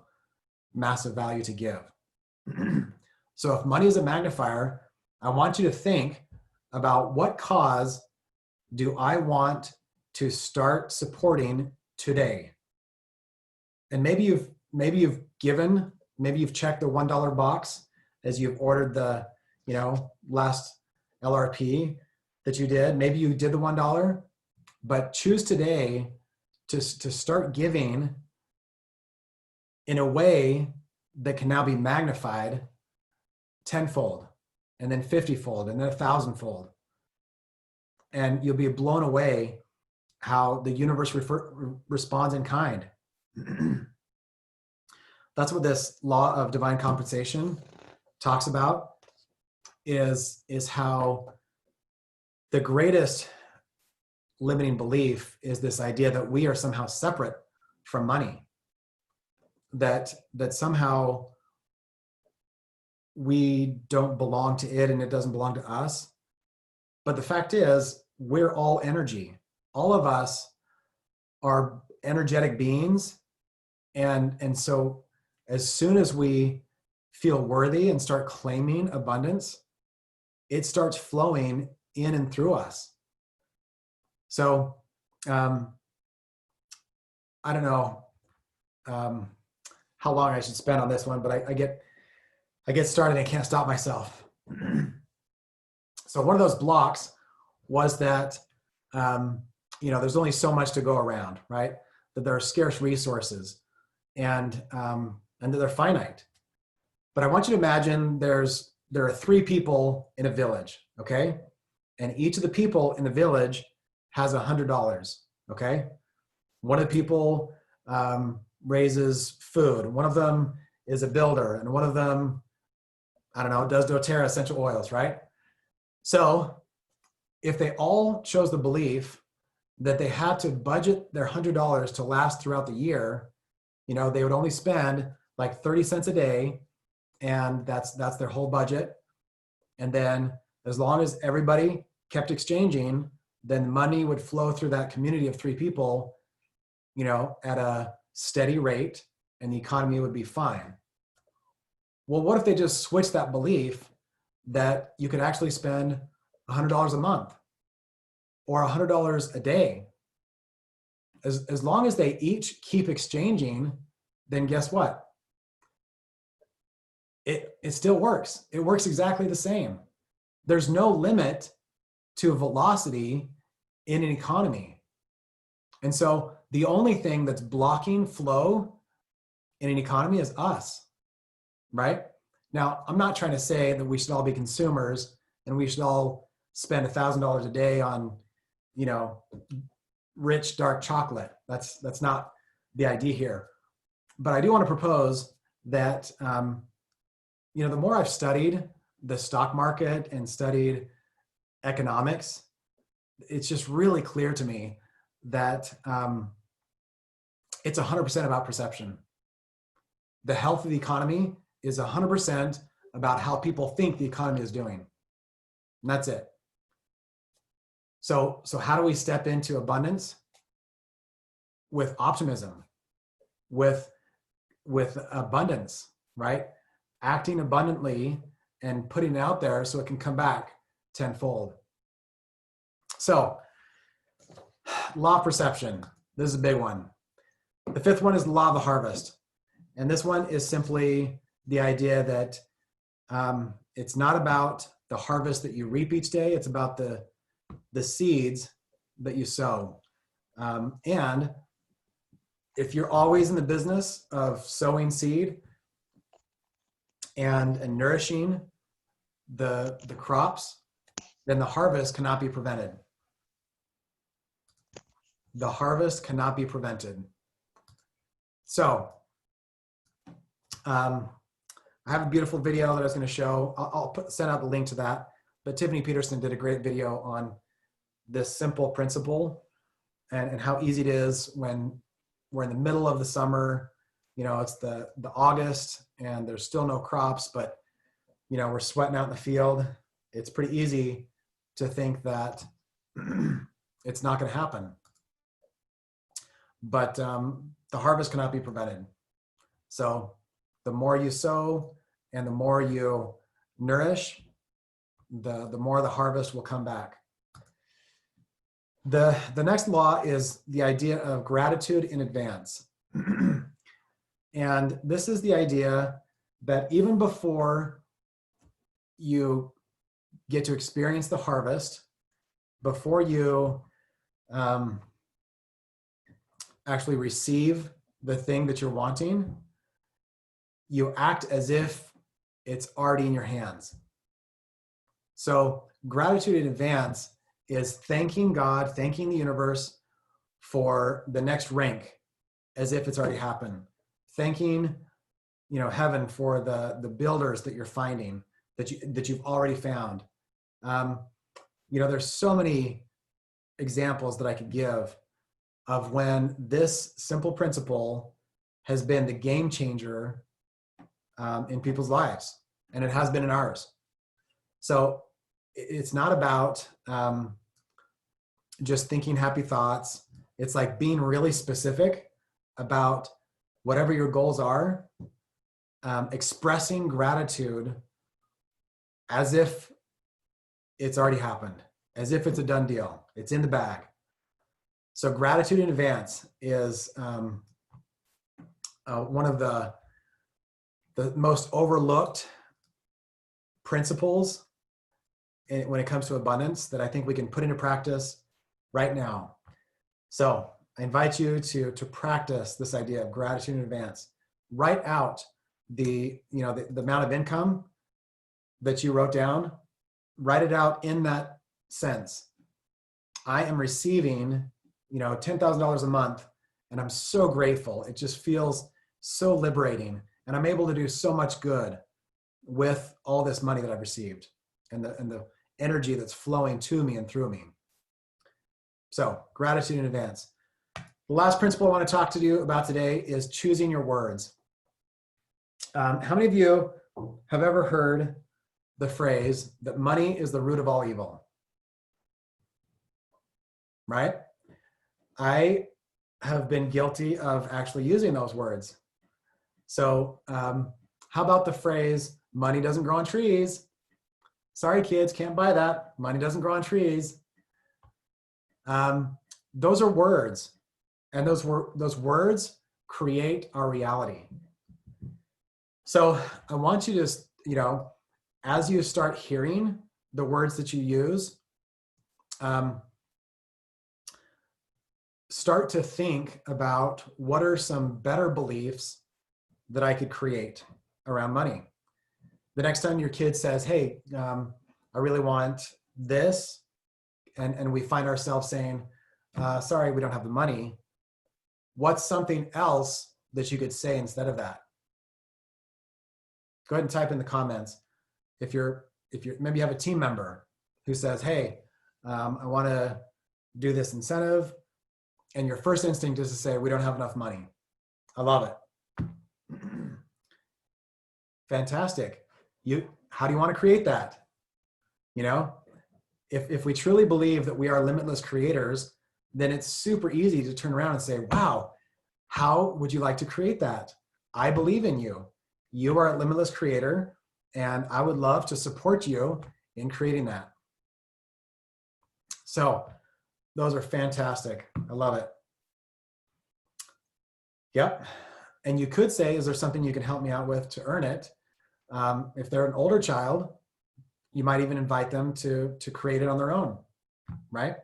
massive value to give. So if money is a magnifier, I want you to think about what cause do I want to start supporting today? And maybe you've given, maybe you've checked the $1 box as you've ordered the, last LRP that you did. Maybe you did the $1, but choose today to start giving in a way that can now be magnified tenfold, and then 50-fold, and then 1,000-fold. And you'll be blown away how the universe responds in kind. That's what this law of divine compensation talks about, is how the greatest limiting belief is this idea that we are somehow separate from money, that somehow we don't belong to it and it doesn't belong to us. But the fact is, we're all energy. All of us are energetic beings. And so as soon as we feel worthy and start claiming abundance, it starts flowing in and through us. So I don't know how long I should spend on this one, but I get started and I can't stop myself. So one of those blocks was that, there's only so much to go around, right? That there are scarce resources and that they're finite. But I want you to imagine there are 3 people in a village, okay? And each of the people in the village has $100, okay? One of the people raises food. One of them is a builder, and one of them, does doTERRA essential oils, right? So if they all chose the belief that they had to budget their $100 to last throughout the year, they would only spend like 30 cents a day, and that's their whole budget. And then as long as everybody kept exchanging, then money would flow through that community of 3 people, at a steady rate, and the economy would be fine. Well, what if they just switched that belief that you could actually spend $100 a month or $100 a day? As long as they each keep exchanging, then guess what? It still works. It works exactly the same. There's no limit to velocity in an economy. And so the only thing that's blocking flow in an economy is us, right? Now, I'm not trying to say that we should all be consumers and we should all spend $1,000 a day on, rich, dark chocolate. That's not the idea here. But I do want to propose that, the more I've studied the stock market and studied economics, it's just really clear to me that it's 100% about perception. The health of the economy is 100% about how people think the economy is doing. And that's it. So how do we step into abundance? With optimism, with abundance, right? Acting abundantly and putting it out there so it can come back tenfold. So, law of perception. This is a big one. The 5th one is the law of the harvest. And this one is simply the idea that it's not about the harvest that you reap each day. It's about the seeds that you sow. And if you're always in the business of sowing seed and nourishing the crops, then the harvest cannot be prevented. The harvest cannot be prevented. So I have a beautiful video that I was going to show. I'll send out the link to that. But Tiffany Peterson did a great video on this simple principle and how easy it is when we're in the middle of the summer. It's the August and there's still no crops, but we're sweating out in the field. It's pretty easy to think that it's not going to happen. But the harvest cannot be prevented. So the more you sow and the more you nourish, the more the harvest will come back. The next law is the idea of gratitude in advance. And this is the idea that even before you get to experience the harvest, before you actually receive the thing that you're wanting, you act as if it's already in your hands. So gratitude in advance is thanking God, thanking the universe for the next rank as if it's already happened. Thanking, heaven for the builders that you're finding, that you've already found. There's so many examples that I could give of when this simple principle has been the game changer in people's lives, and it has been in ours. So it's not about just thinking happy thoughts. It's like being really specific about whatever your goals are, expressing gratitude as if it's already happened, as if it's a done deal. It's in the bag. So gratitude in advance is one of the most overlooked principles when it comes to abundance that I think we can put into practice right now. So I invite you to practice this idea of gratitude in advance. Write out the amount of income that you wrote down. Write it out in that sense. I am receiving, $10,000 a month, and I'm so grateful. It just feels so liberating, and I'm able to do so much good with all this money that I've received and the energy that's flowing to me and through me. So gratitude in advance. The last principle I want to talk to you about today is choosing your words. How many of you have ever heard the phrase that money is the root of all evil? Right? I have been guilty of actually using those words. So how about the phrase, money doesn't grow on trees? Sorry, kids, can't buy that. Money doesn't grow on trees. Those are words, and those words create our reality. So I want you to just, as you start hearing the words that you use, start to think about what are some better beliefs that I could create around money. The next time your kid says, hey, I really want this, and we find ourselves saying, sorry, we don't have the money, what's something else that you could say instead of that? Go ahead and type in the comments. If you're maybe you have a team member who says, hey, I want to do this incentive, and your first instinct is to say, we don't have enough money. I love it. Fantastic. How do you want to create that? If we truly believe that we are limitless creators, then it's super easy to turn around and say, wow, how would you like to create that? I believe in you. You are a limitless creator, and I would love to support you in creating that. So those are fantastic. I love it. Yep. And you could say, is there something you can help me out with to earn it? If they're an older child, you might even invite them to create it on their own, right?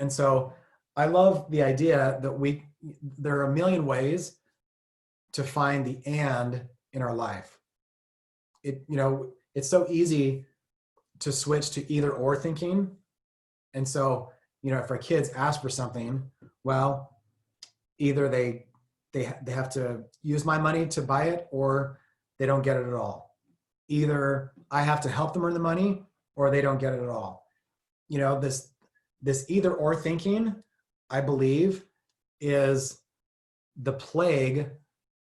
And so I love the idea that there are a million ways to find the and in our life. It's so easy to switch to either or thinking. And so, if our kids ask for something, well, either they have to use my money to buy it, or they don't get it at all. Either I have to help them earn the money, or they don't get it at all. This either or thinking, I believe, is the plague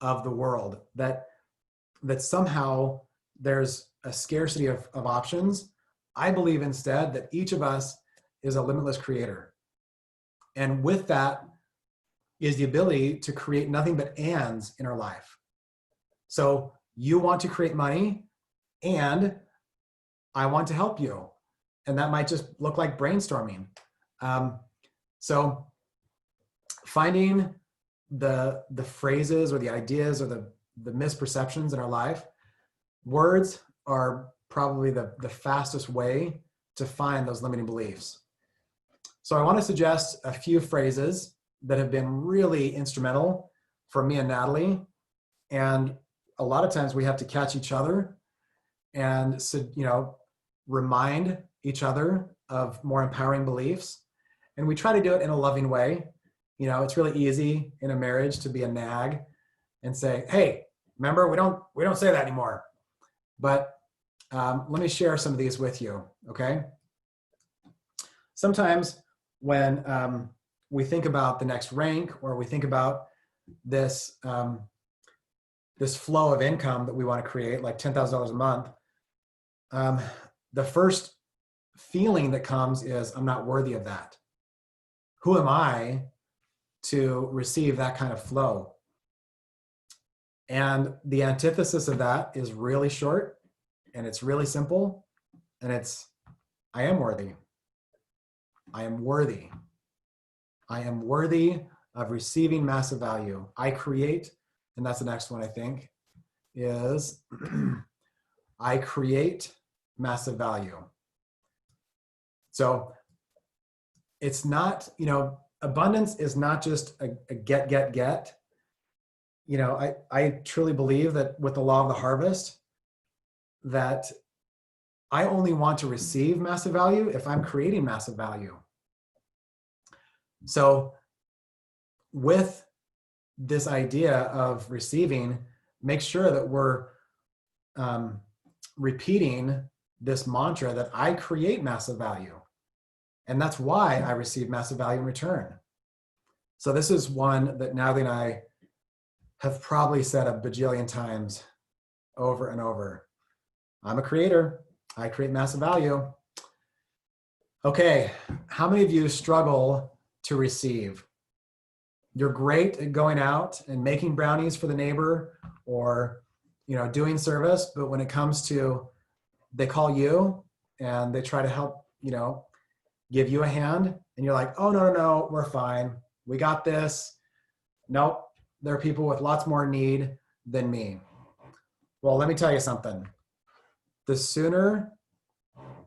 of the world, that somehow there's a scarcity of options. I believe instead that each of us is a limitless creator. And with that is the ability to create nothing but ands in our life. So you want to create money, and I want to help you. And that might just look like brainstorming. So finding the phrases or the ideas or the misperceptions in our life, words are probably the fastest way to find those limiting beliefs. So I want to suggest a few phrases that have been really instrumental for me and Natalie. And a lot of times we have to catch each other and, remind each other of more empowering beliefs. And we try to do it in a loving way. It's really easy in a marriage to be a nag and say, hey, remember, we don't say that anymore. But let me share some of these with you, okay? Sometimes when we think about the next rank, or we think about this this flow of income that we want to create, like $10,000 a month, the first feeling that comes is, I'm not worthy of that. Who am I to receive that kind of flow? And the antithesis of that is really short, and it's really simple, and it's, I am worthy. I am worthy. I am worthy of receiving massive value. I create, and that's the next one I think, is I create massive value. So it's not, abundance is not just a get. I truly believe that with the law of the harvest, that I only want to receive massive value if I'm creating massive value. So with this idea of receiving, make sure that we're repeating this mantra that I create massive value. And that's why I receive massive value in return. So this is one that Natalie and I have probably said a bajillion times over and over. I'm a creator. I create massive value. Okay, how many of you struggle to receive? You're great at going out and making brownies for the neighbor, or doing service, but when it comes to, they call you and they try to help, give you a hand, and you're like, oh, no, we're fine. We got this. Nope, there are people with lots more need than me. Well, let me tell you something. The sooner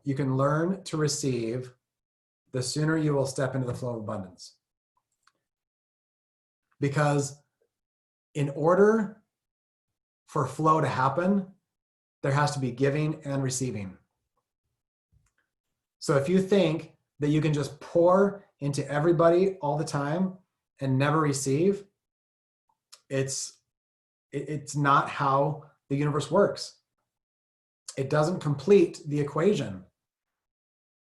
you can learn to receive, the sooner you will step into the flow of abundance. Because in order for flow to happen, there has to be giving and receiving. So if you think that you can just pour into everybody all the time and never receive, it's not how the universe works. It doesn't complete the equation.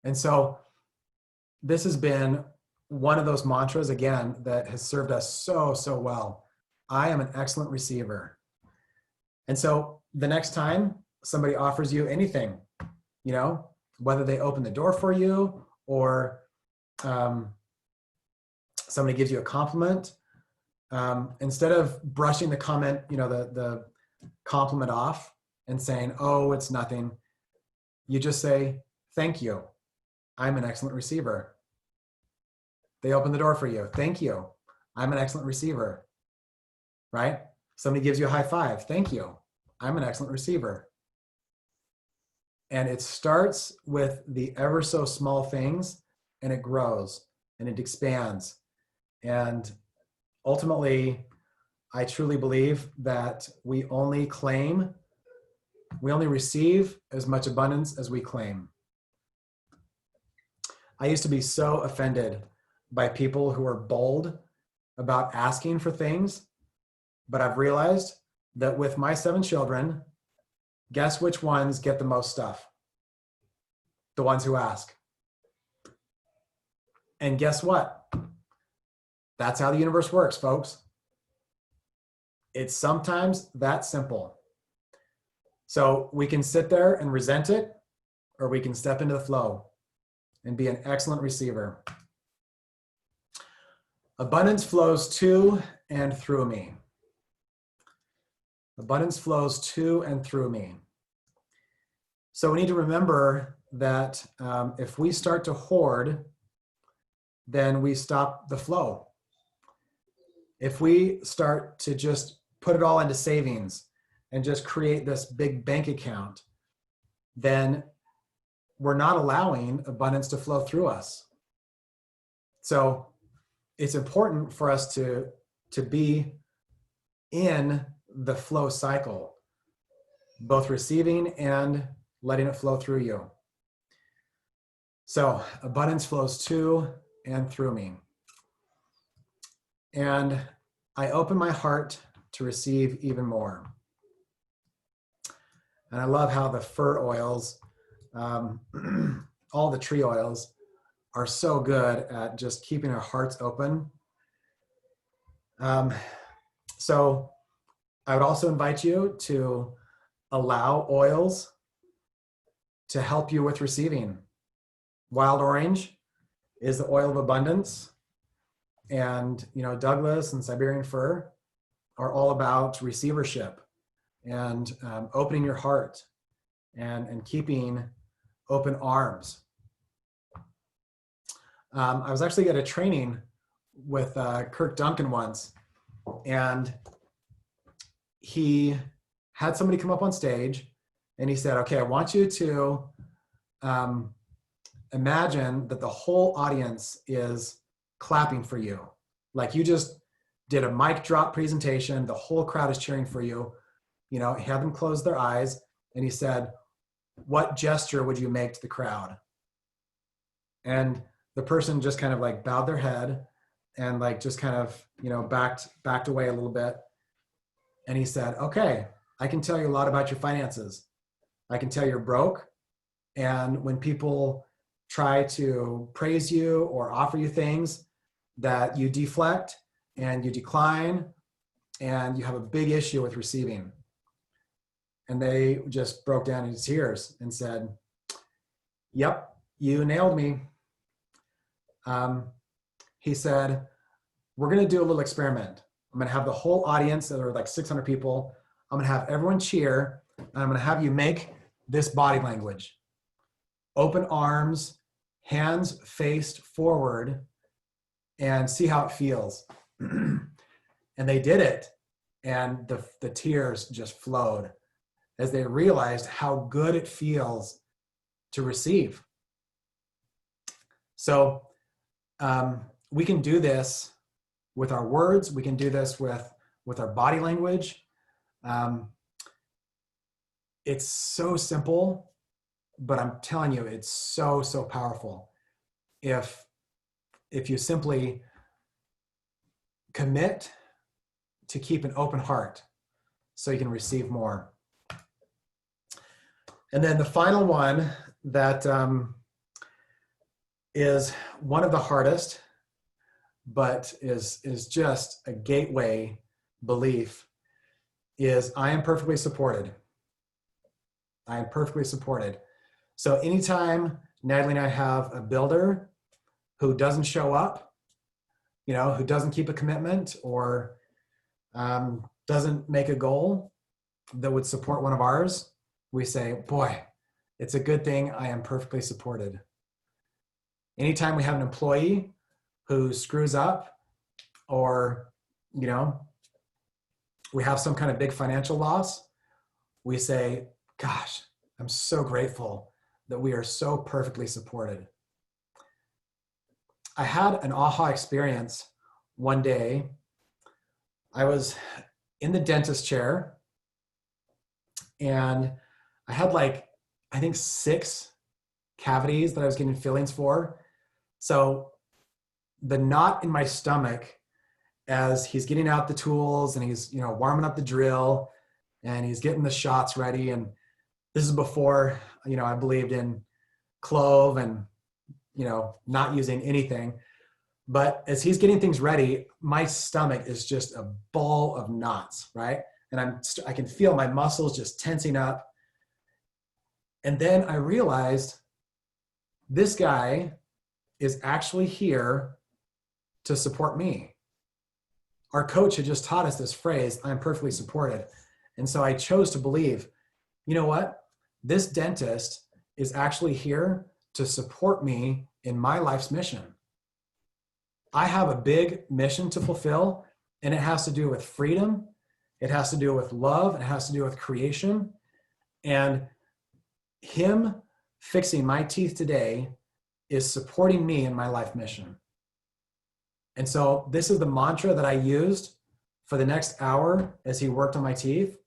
And so this has been one of those mantras, again, that has served us so well. I am an excellent receiver. And so the next time somebody offers you anything, whether they open the door for you, or somebody gives you a compliment, instead of brushing the comment, the compliment off and saying, oh, it's nothing, you just say, thank you. I'm an excellent receiver. They open the door for you. Thank you. I'm an excellent receiver. Right? Somebody gives you a high five. Thank you. I'm an excellent receiver. And it starts with the ever so small things, and it grows and it expands. And ultimately, I truly believe that we only receive as much abundance as we claim. I used to be so offended by people who are bold about asking for things, but I've realized that with my 7 children, guess which ones get the most stuff? The ones who ask. And guess what? That's how the universe works, folks. It's sometimes that simple. So we can sit there and resent it, or we can step into the flow and be an excellent receiver. Abundance flows to and through me. Abundance flows to and through me. So we need to remember that if we start to hoard, then we stop the flow. If we start to just put it all into savings and just create this big bank account, then we're not allowing abundance to flow through us. So it's important for us to be in the flow cycle, both receiving and letting it flow through you. So abundance flows to and through me. And I open my heart to receive even more. And I love how the fir oils, all the tree oils, are so good at just keeping our hearts open. So I would also invite you to allow oils to help you with receiving. Wild orange is the oil of abundance. And, Douglas and Siberian fir are all about receivership and opening your heart and keeping open arms. I was actually at a training with Kirk Duncan once, and he had somebody come up on stage and he said, okay, I want you to imagine that the whole audience is clapping for you. Like you just did a mic drop presentation, the whole crowd is cheering for you. Have them close their eyes. And he said, what gesture would you make to the crowd? And the person just kind of like bowed their head and like just kind of, backed away a little bit. And he said, okay, I can tell you a lot about your finances. I can tell you're broke. And when people try to praise you or offer you things, that you deflect and you decline and you have a big issue with receiving. And they just broke down into tears and said, yep, you nailed me. He said, we're going to do a little experiment. I'm going to have the whole audience, there are like 600 people. I'm going to have everyone cheer, and I'm going to have you make this body language. Open arms, hands faced forward, and see how it feels. And they did it, and the tears just flowed as they realized how good it feels to receive. So we can do this with our words. We can do this with our body language. It's so simple, but I'm telling you, it's so, so powerful. If you simply commit to keep an open heart so you can receive more. And then the final one that is one of the hardest, but is just a gateway belief, is I am perfectly supported. I am perfectly supported. So anytime Natalie and I have a builder who doesn't show up, who doesn't keep a commitment or doesn't make a goal that would support one of ours, we say, boy, it's a good thing I am perfectly supported. Anytime we have an employee who screws up or, we have some kind of big financial loss, we say, gosh, I'm so grateful that we are so perfectly supported. I had an aha experience one day. I was in the dentist chair and I had I think 6 cavities that I was getting fillings for. So the knot in my stomach as he's getting out the tools and he's, warming up the drill and he's getting the shots ready. And this is before, I believed in clove and, not using anything. But as he's getting things ready, my stomach is just a ball of knots, right? And I can feel my muscles just tensing up. And then I realized this guy is actually here to support me. Our coach had just taught us this phrase, I'm perfectly supported. And so I chose to believe, you know what? this dentist is actually here to support me in my life's mission. I have a big mission to fulfill, and it has to do with freedom. It has to do with love. It has to do with creation. And him fixing my teeth today is supporting me in my life mission. And so this is the mantra that I used for the next hour as he worked on my teeth.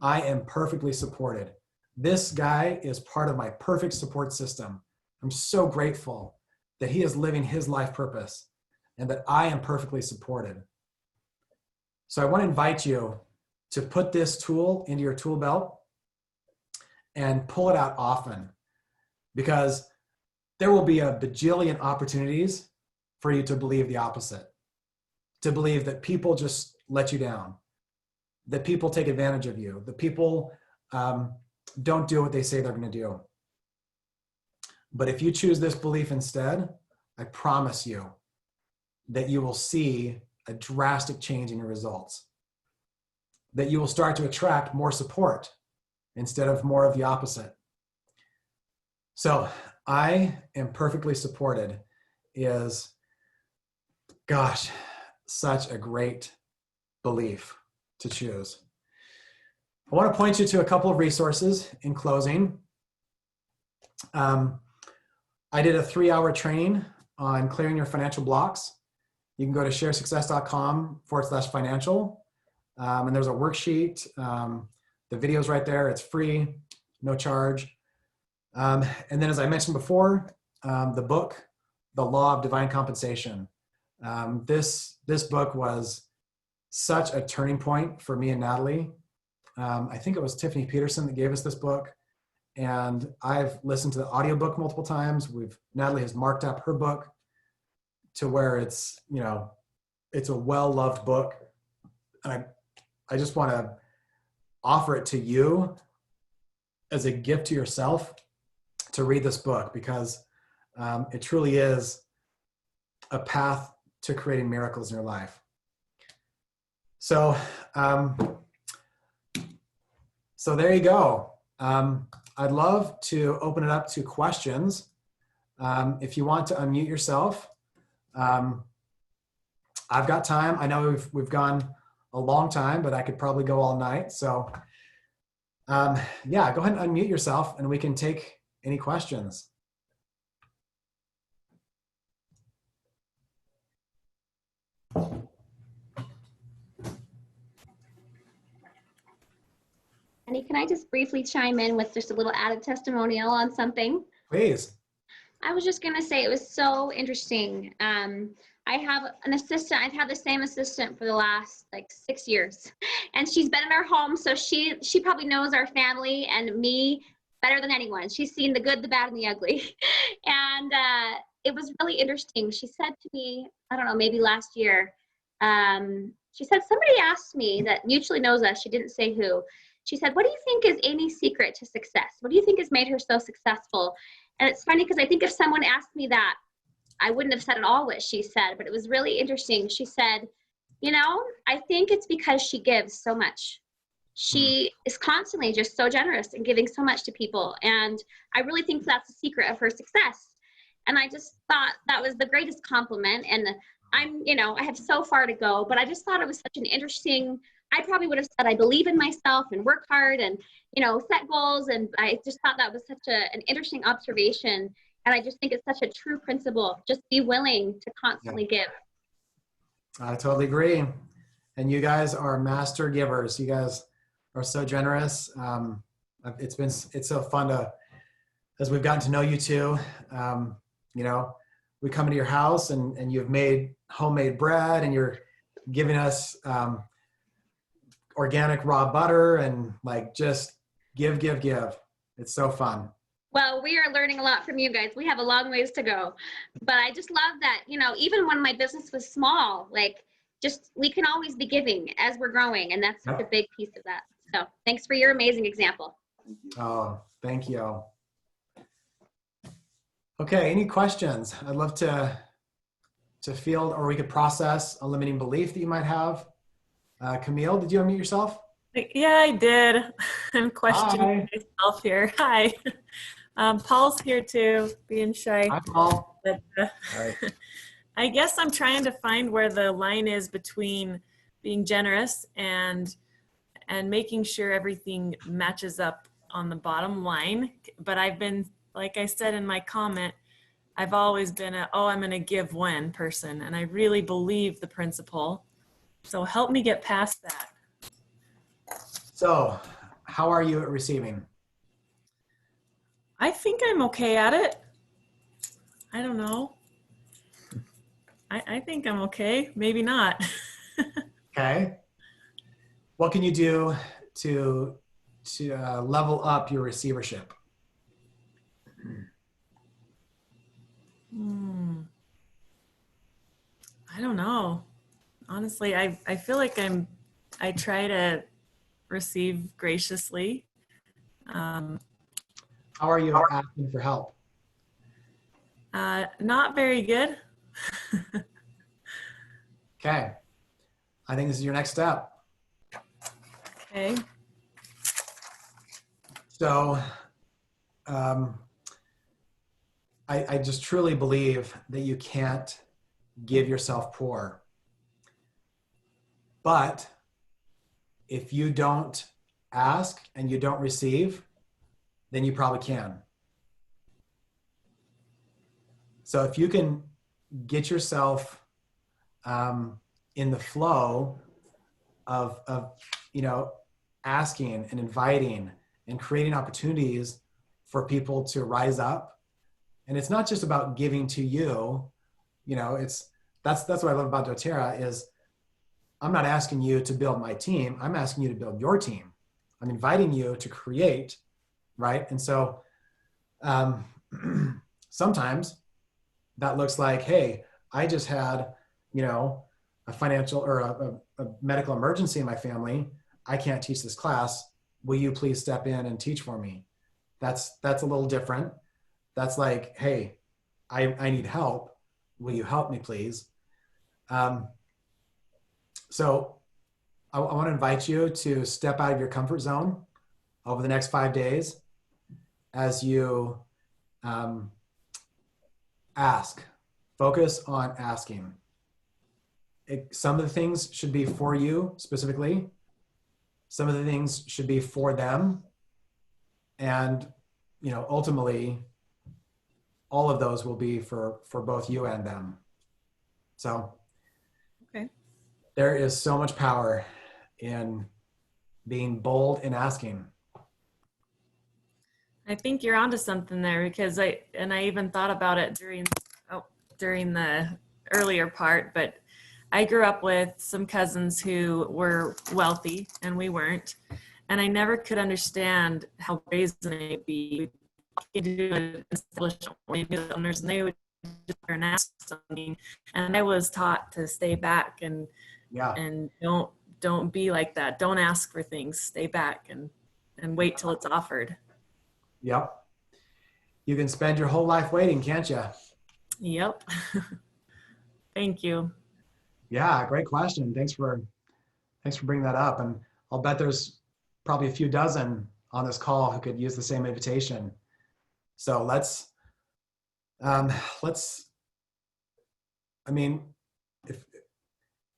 I am perfectly supported. This guy is part of my perfect support system. I'm so grateful that he is living his life purpose and that I am perfectly supported. So I want to invite you to put this tool into your tool belt and pull it out often, because there will be a bajillion opportunities for you to believe the opposite, to believe that people just let you down, that people take advantage of you, that people don't do what they say they're going to do. But if you choose this belief instead, I promise you that you will see a drastic change in your results, that you will start to attract more support instead of more of the opposite. So I am perfectly supported is, gosh, such a great belief to choose. I want to point you to a couple of resources in closing. I did a 3-hour training on clearing your financial blocks. You can go to sharesuccess.com/financial. And there's a worksheet. The video's right there. It's free, no charge. And then, as I mentioned before, the book, The Law of Divine Compensation. This book was such a turning point for me and Natalie. I think it was Tiffany Peterson that gave us this book. And I've listened to the audiobook multiple times. Natalie has marked up her book to where it's, it's a well-loved book. And I just want to offer it to you as a gift to yourself to read this book, because it truly is a path to creating miracles in your life. So, so there you go. I'd love to open it up to questions. If you want to unmute yourself, I've got time. I know we've gone a long time, but I could probably go all night. So yeah, go ahead and unmute yourself and we can take any questions. Annie, can I just briefly chime in with just a little added testimonial on something? Please. I was just going to say it was so interesting. I have an assistant. I've had the same assistant for the last 6 years, and she's been in our home, so she probably knows our family and me better than anyone. She's seen the good, the bad, and the ugly. And it was really interesting. She said to me, I don't know, maybe last year, she said, somebody asked me that mutually knows us. She didn't say who. She said, what do you think is Amy's secret to success? What do you think has made her so successful? And it's funny because I think if someone asked me that, I wouldn't have said at all what she said, but it was really interesting. She said, I think it's because she gives so much. She is constantly just so generous and giving so much to people. And I really think that's the secret of her success. And I just thought that was the greatest compliment. And I have so far to go, but I just thought it was such an interesting, I probably would have said, I believe in myself and work hard and, set goals. And I just thought that was such an interesting observation. And I just think it's such a true principle. Just be willing to constantly give. I totally agree. And you guys are master givers. You guys are so generous. It's so fun as we've gotten to know you two, we come into your house and you've made homemade bread and you're giving us organic raw butter and just give. It's so fun. Well, we are learning a lot from you guys. We have a long ways to go, but I just love that, even when my business was small, we can always be giving as we're growing. And that's such a big piece of that. So thanks for your amazing example. Oh, thank you. Okay. Any questions? I'd love to field, or we could process a limiting belief that you might have. Camille, did you unmute yourself? Yeah, I did. I'm questioning Hi. myself here. Hi. Paul's here too, being shy. Hi, Paul. But, All right. I guess I'm trying to find where the line is between being generous and making sure everything matches up on the bottom line. But I've been, like I said in my comment, I've always been I'm going to give when person, and I really believe the principle. So help me get past that. So, how are you at receiving? I think I'm okay at it. I don't know. I think I'm okay. Maybe not. Okay. What can you do to level up your receivership? I don't know. Honestly, I feel like I try to receive graciously. How are you at asking for help? Not very good. Okay. I think this is your next step. Okay. So, I just truly believe that you can't give yourself poor. But if you don't ask and you don't receive, then you probably can. So if you can get yourself in the flow of asking and inviting and creating opportunities for people to rise up, and it's not just about giving to you, that's what I love about doTERRA is I'm not asking you to build my team. I'm asking you to build your team. I'm inviting you to create, right? And so sometimes that looks like, hey, I just had, a financial or a medical emergency in my family. I can't teach this class. Will you please step in and teach for me? That's a little different. That's like, hey, I need help. Will you help me, please? So I want to invite you to step out of your comfort zone over the next 5 days as you ask. Focus on asking. Some of the things should be for you specifically. Some of the things should be for them. And, ultimately, all of those will be for both you and them. So Okay. there is so much power in being bold and asking. I think you're onto something there because I even thought about it during the earlier part, but I grew up with some cousins who were wealthy and we weren't. And I never could understand how brazen they'd be. Into an establishment owners, and they would just turn and ask something. And I was taught to stay back and don't be like that. Don't ask for things. Stay back and wait till it's offered. Yep. You can spend your whole life waiting, can't you? Yep. Thank you. Yeah, great question. Thanks for bringing that up. And I'll bet there's probably a few dozen on this call who could use the same invitation. So let's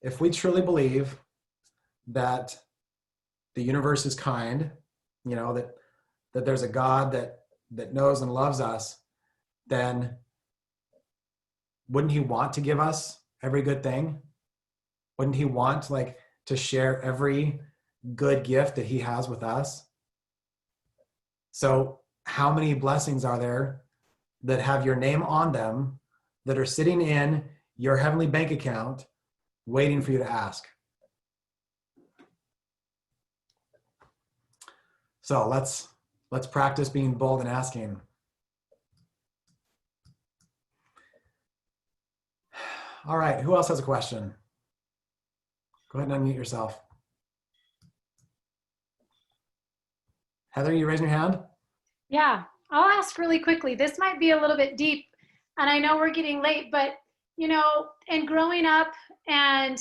if we truly believe that the universe is kind, that there's a God that knows and loves us, then wouldn't he want to give us every good thing? Wouldn't he want to share every good gift that he has with us? So how many blessings are there that have your name on them that are sitting in your heavenly bank account waiting for you to ask? So let's practice being bold and asking. All right, who else has a question? Go ahead and unmute yourself. Heather, you raising your hand? Yeah, I'll ask really quickly. This might be a little bit deep, and I know we're getting late, but and growing up and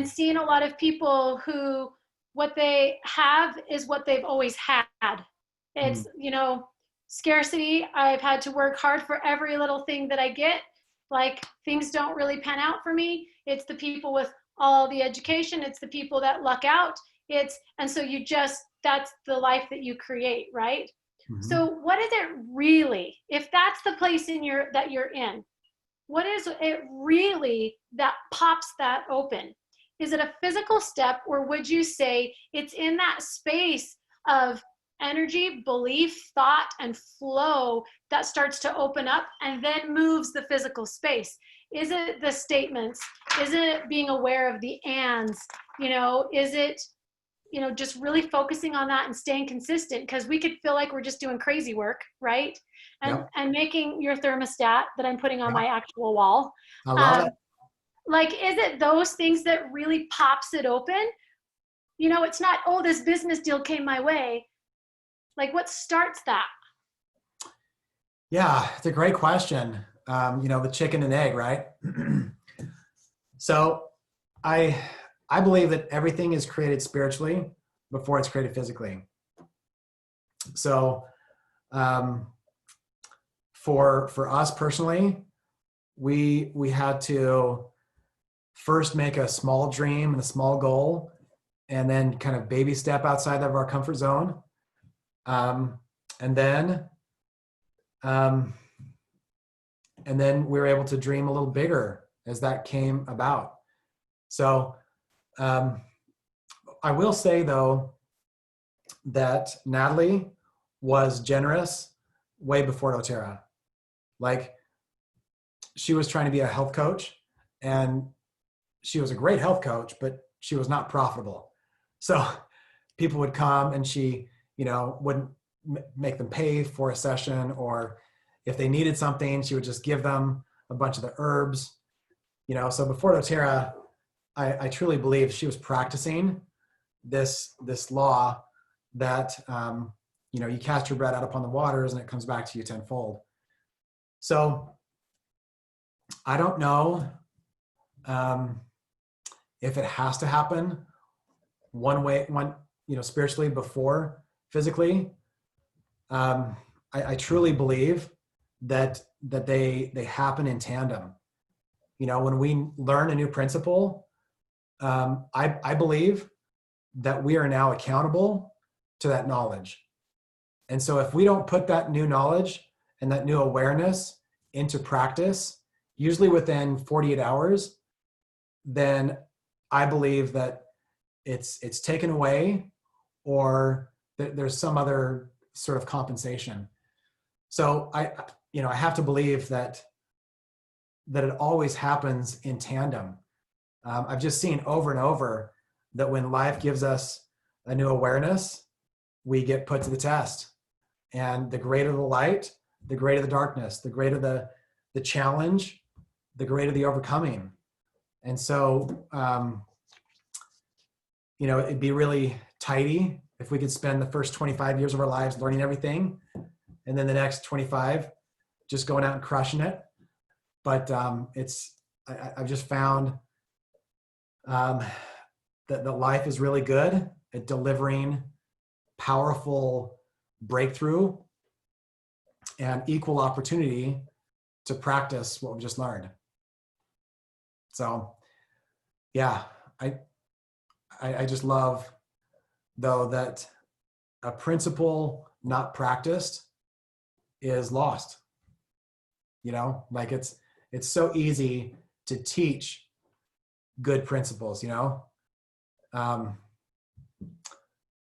seeing a lot of people who what they have is what they've always had. It's, scarcity. I've had to work hard for every little thing that I get. Like, things don't really pan out for me. It's the people with all the education. It's the people that luck out. And so that's the life that you create, right? Mm-hmm. So what is it really, if that's the place that you're in, what is it really that pops that open? Is it a physical step, or would you say it's in that space of energy, belief, thought, and flow that starts to open up and then moves the physical space? Is it the statements? Is it being aware of the ands? Is it, just really focusing on that and staying consistent? Because we could feel like we're just doing crazy work, right? And making your thermostat that I'm putting on my actual wall. I love it. Like, is it those things that really pops it open? It's not, oh, this business deal came my way. Like, what starts that? Yeah, it's a great question. The chicken and egg, right? So I believe that everything is created spiritually before it's created physically. So for us personally, we had to first make a small dream and a small goal, and then kind of baby step outside of our comfort zone. And then we were able to dream a little bigger as that came about. So I will say, though, that Natalie was generous way before doTERRA. Like, she was trying to be a health coach, and she was a great health coach, but she was not profitable. So people would come, and she, wouldn't make them pay for a session, or if they needed something, she would just give them a bunch of the herbs. So before doTERRA, I truly believe she was practicing this law that you cast your bread out upon the waters and it comes back to you tenfold. So I don't know if it has to happen spiritually before physically. I truly believe that they happen in tandem. When we learn a new principle, I believe that we are now accountable to that knowledge. And so if we don't put that new knowledge and that new awareness into practice, usually within 48 hours, then I believe that it's taken away, or there's some other sort of compensation. So I have to believe that it always happens in tandem. I've just seen over and over that when life gives us a new awareness, we get put to the test. And the greater the light, the greater the darkness, the greater the challenge, the greater the overcoming. And so, it'd be really tidy if we could spend the first 25 years of our lives learning everything, and then the next 25 just going out and crushing it. But I've just found that the life is really good at delivering powerful breakthrough and equal opportunity to practice what we've just learned. So, yeah, I just love, though, that a principle not practiced is lost. Like it's so easy to teach good principles,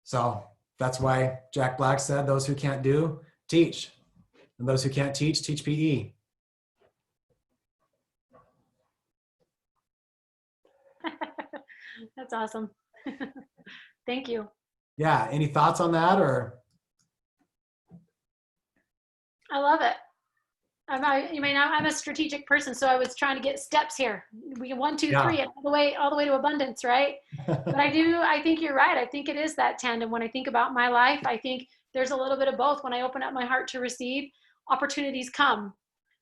so that's why Jack Black said, those who can't do, teach. And those who can't teach PE. That's awesome. Thank you. Yeah. Any thoughts on that, or? I love it. I'm a strategic person, so I was trying to get steps here. We can 1, 2, 3, all the way to abundance, right? But I think you're right. I think it is that tandem. When I think about my life, I think there's a little bit of both. When I open up my heart to receive, opportunities come,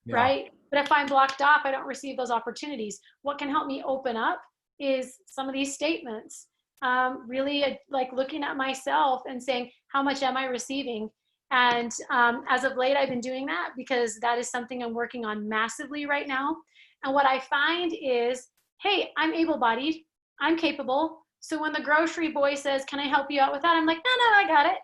right? But if I'm blocked off, I don't receive those opportunities. What can help me open up is some of these statements. really like looking at myself and saying, how much am I receiving? And as of late, I've been doing that because that is something I'm working on massively right now. And what I find is, hey, I'm able-bodied, I'm capable. So when the grocery boy says, can I help you out with that? I'm like, no, I got it.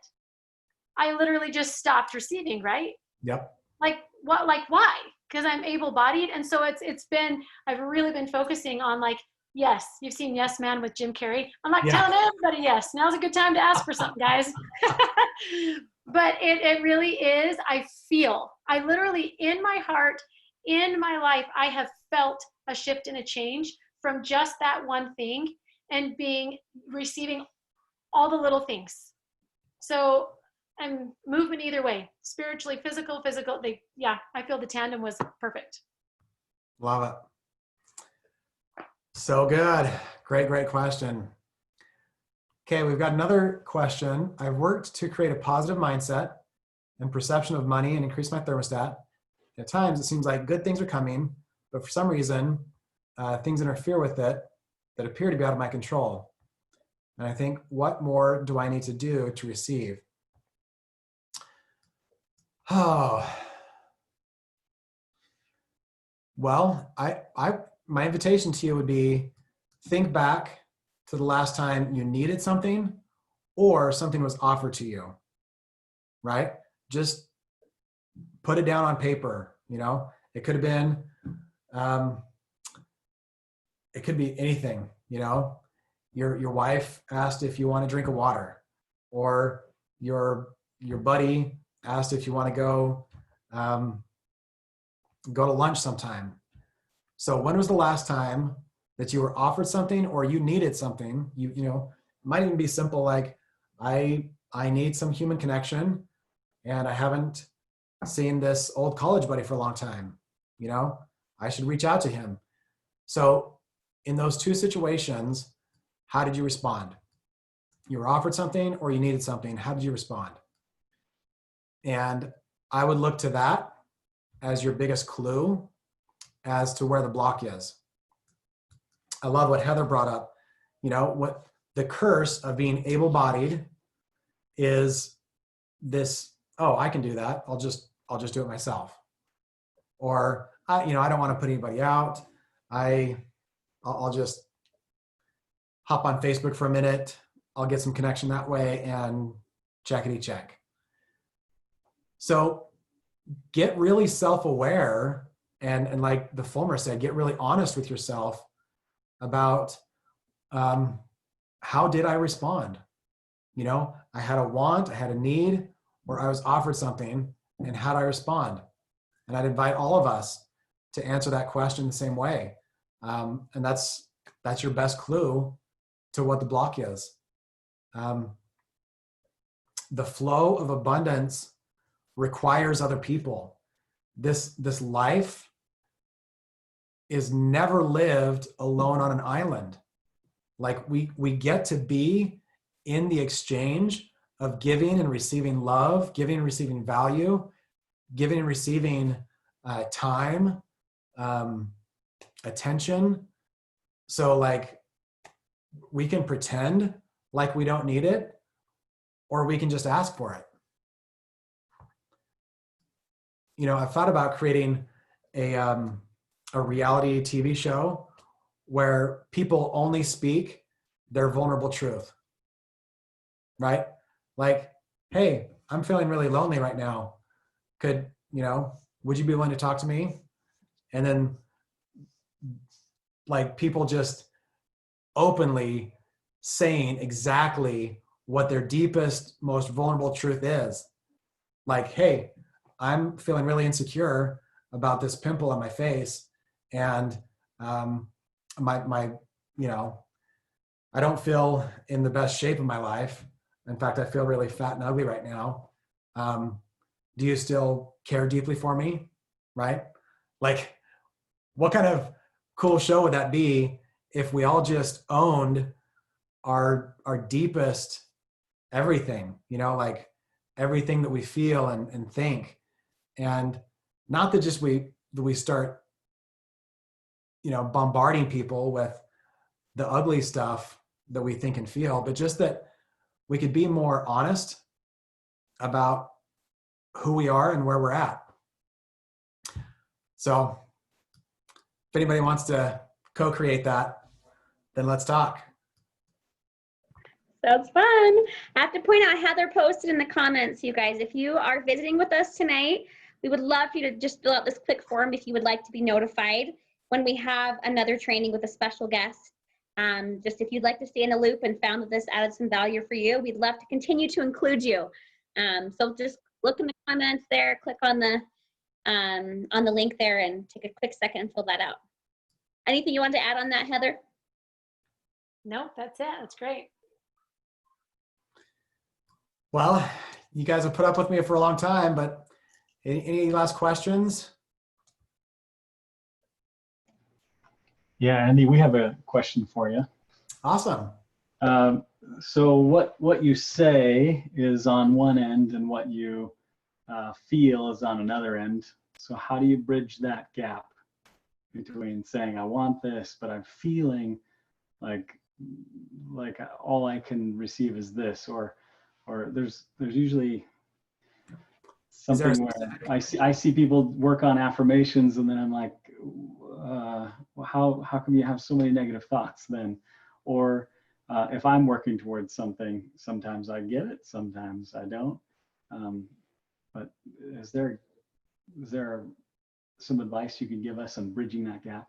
I literally just stopped receiving, right? Yep. Like what, like why? Because I'm able-bodied. And so it's been, I've really been focusing on like, yes, you've seen Yes Man with Jim Carrey. I'm not telling everybody yes. Now's a good time to ask for something, guys. But it really is, I literally in my heart, in my life, I have felt a shift and a change from just that one thing and receiving all the little things. So I'm moving either way, spiritually, physical, I feel the tandem was perfect. Love it. So good. Great question. Okay, we've got another question. I've worked to create a positive mindset and perception of money and increase my thermostat. At times, it seems like good things are coming, but for some reason, things interfere with it that appear to be out of my control. And I think, what more do I need to do to receive? Oh, well, my invitation to you would be, think back to the last time you needed something or something was offered to you, right? Just put it down on paper. It could have been, it could be anything. Your wife asked if you want a drink of water, or your buddy asked if you want to go to lunch sometime. So when was the last time that you were offered something or you needed something? It might even be simple, like I need some human connection and I haven't seen this old college buddy for a long time. I should reach out to him. So in those two situations, how did you respond? You were offered something or you needed something. How did you respond? And I would look to that as your biggest clue as to where the block is. I love what Heather brought up. What the curse of being able-bodied is this, oh, I can do that. I'll just do it myself. Or I don't want to put anybody out. I'll just hop on Facebook for a minute. I'll get some connection that way and checkity check. So get really self-aware and like the Fulmer said, get really honest with yourself about how did I respond? I had a want, I had a need, or I was offered something, and how did I respond? And I'd invite all of us to answer that question the same way. And that's your best clue to what the block is. The flow of abundance requires other people. This life is never lived alone on an island. Like we get to be in the exchange of giving and receiving love, giving and receiving value, giving and receiving time, attention. So like we can pretend like we don't need it, or we can just ask for it. I've thought about creating a reality TV show where people only speak their vulnerable truth, right? Like, hey, I'm feeling really lonely right now. Would you be willing to talk to me? And then like people just openly saying exactly what their deepest, most vulnerable truth is. Like, hey, I'm feeling really insecure about this pimple on my face, and I don't feel in the best shape of my life. In fact, I feel really fat and ugly right now. Do you still care deeply for me? Right? Like, what kind of cool show would that be if we all just owned our deepest everything, like everything that we feel and think, and not that we start, bombarding people with the ugly stuff that we think and feel, but just that we could be more honest about who we are and where we're at. So if anybody wants to co-create that, then let's talk. Sounds fun. I have to point out, Heather posted in the comments, you guys, if you are visiting with us tonight, we would love for you to just fill out this quick form if you would like to be notified when we have another training with a special guest. Just if you'd like to stay in the loop and found that this added some value for you, we'd love to continue to include you. So just look in the comments there, click on the link there and take a quick second and fill that out. Anything you want to add on that, Heather? No, that's it. That's great. Well, you guys have put up with me for a long time, but any last questions? Yeah, Andy, we have a question for you. Awesome. So what you say is on one end and what you feel is on another end. So how do you bridge that gap between saying I want this, but I'm feeling like all I can receive is this, or there's usually something where I see people work on affirmations and then I'm like, how come you have so many negative thoughts then? Or if I'm working towards something, sometimes I get it, sometimes I don't. But is there some advice you can give us on bridging that gap?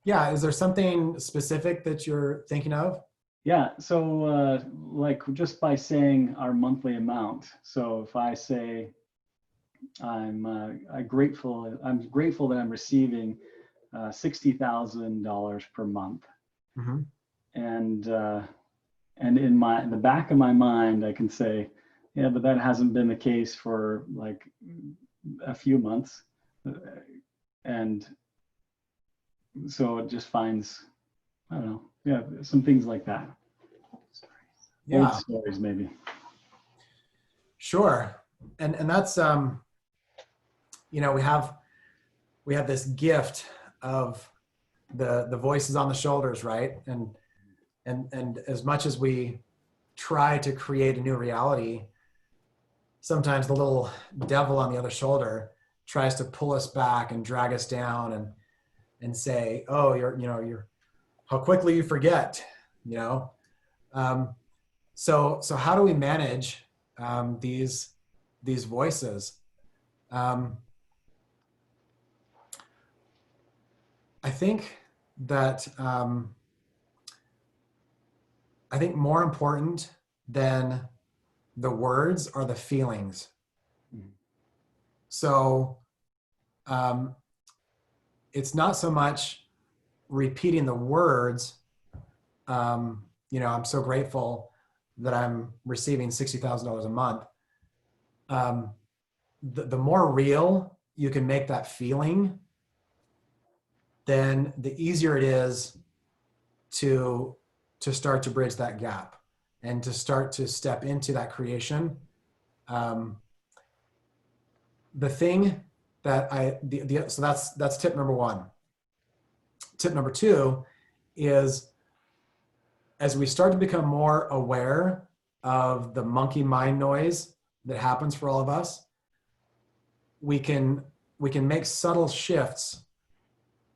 Yeah, is there something specific that you're thinking of? Yeah, so like just by saying our monthly amount. So if I say I'm grateful that I'm receiving $60,000 per month, Mm-hmm. and in the back of my mind I can say, yeah, but that hasn't been the case for like a few months, and so it just finds, I don't know, yeah, some things like that. Yeah. Old stories maybe. Sure. And that's you know, we have this gift of the voices on the shoulders, right? And as much as we try to create a new reality, sometimes the little devil on the other shoulder tries to pull us back and drag us down and say, oh, you're how quickly you forget, you know? So how do we manage these voices? I think that I think more important than the words are the feelings. So it's not so much repeating the words. You know, I'm so grateful that I'm receiving $60,000 a month. The more real you can make that feeling, then the easier it is to start to bridge that gap and to start to step into that creation. The thing that so that's tip number one. Tip number two is, as we start to become more aware of the monkey mind noise that happens for all of us, we can make subtle shifts,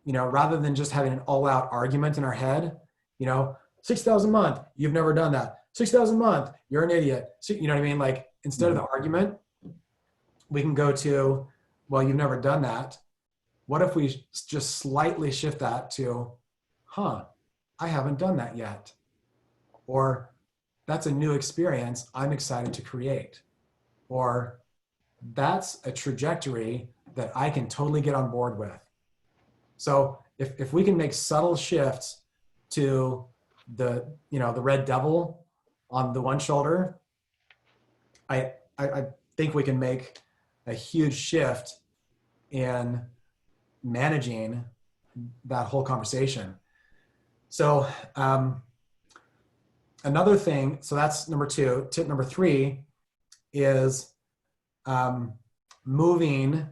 you know, rather than just having an all-out argument in our head, you know, 6,000 a month, you've never done that. 6,000 a month, you're an idiot. So, you know what I mean? Like, instead of the argument, we can go to, well, you've never done that. What if we just slightly shift that to, I haven't done that yet. Or that's a new experience I'm excited to create. Or that's a trajectory that I can totally get on board with. So if we can make subtle shifts to the red devil on the one shoulder, I think we can make a huge shift in managing that whole conversation. So another thing, so that's number two. Tip number three is moving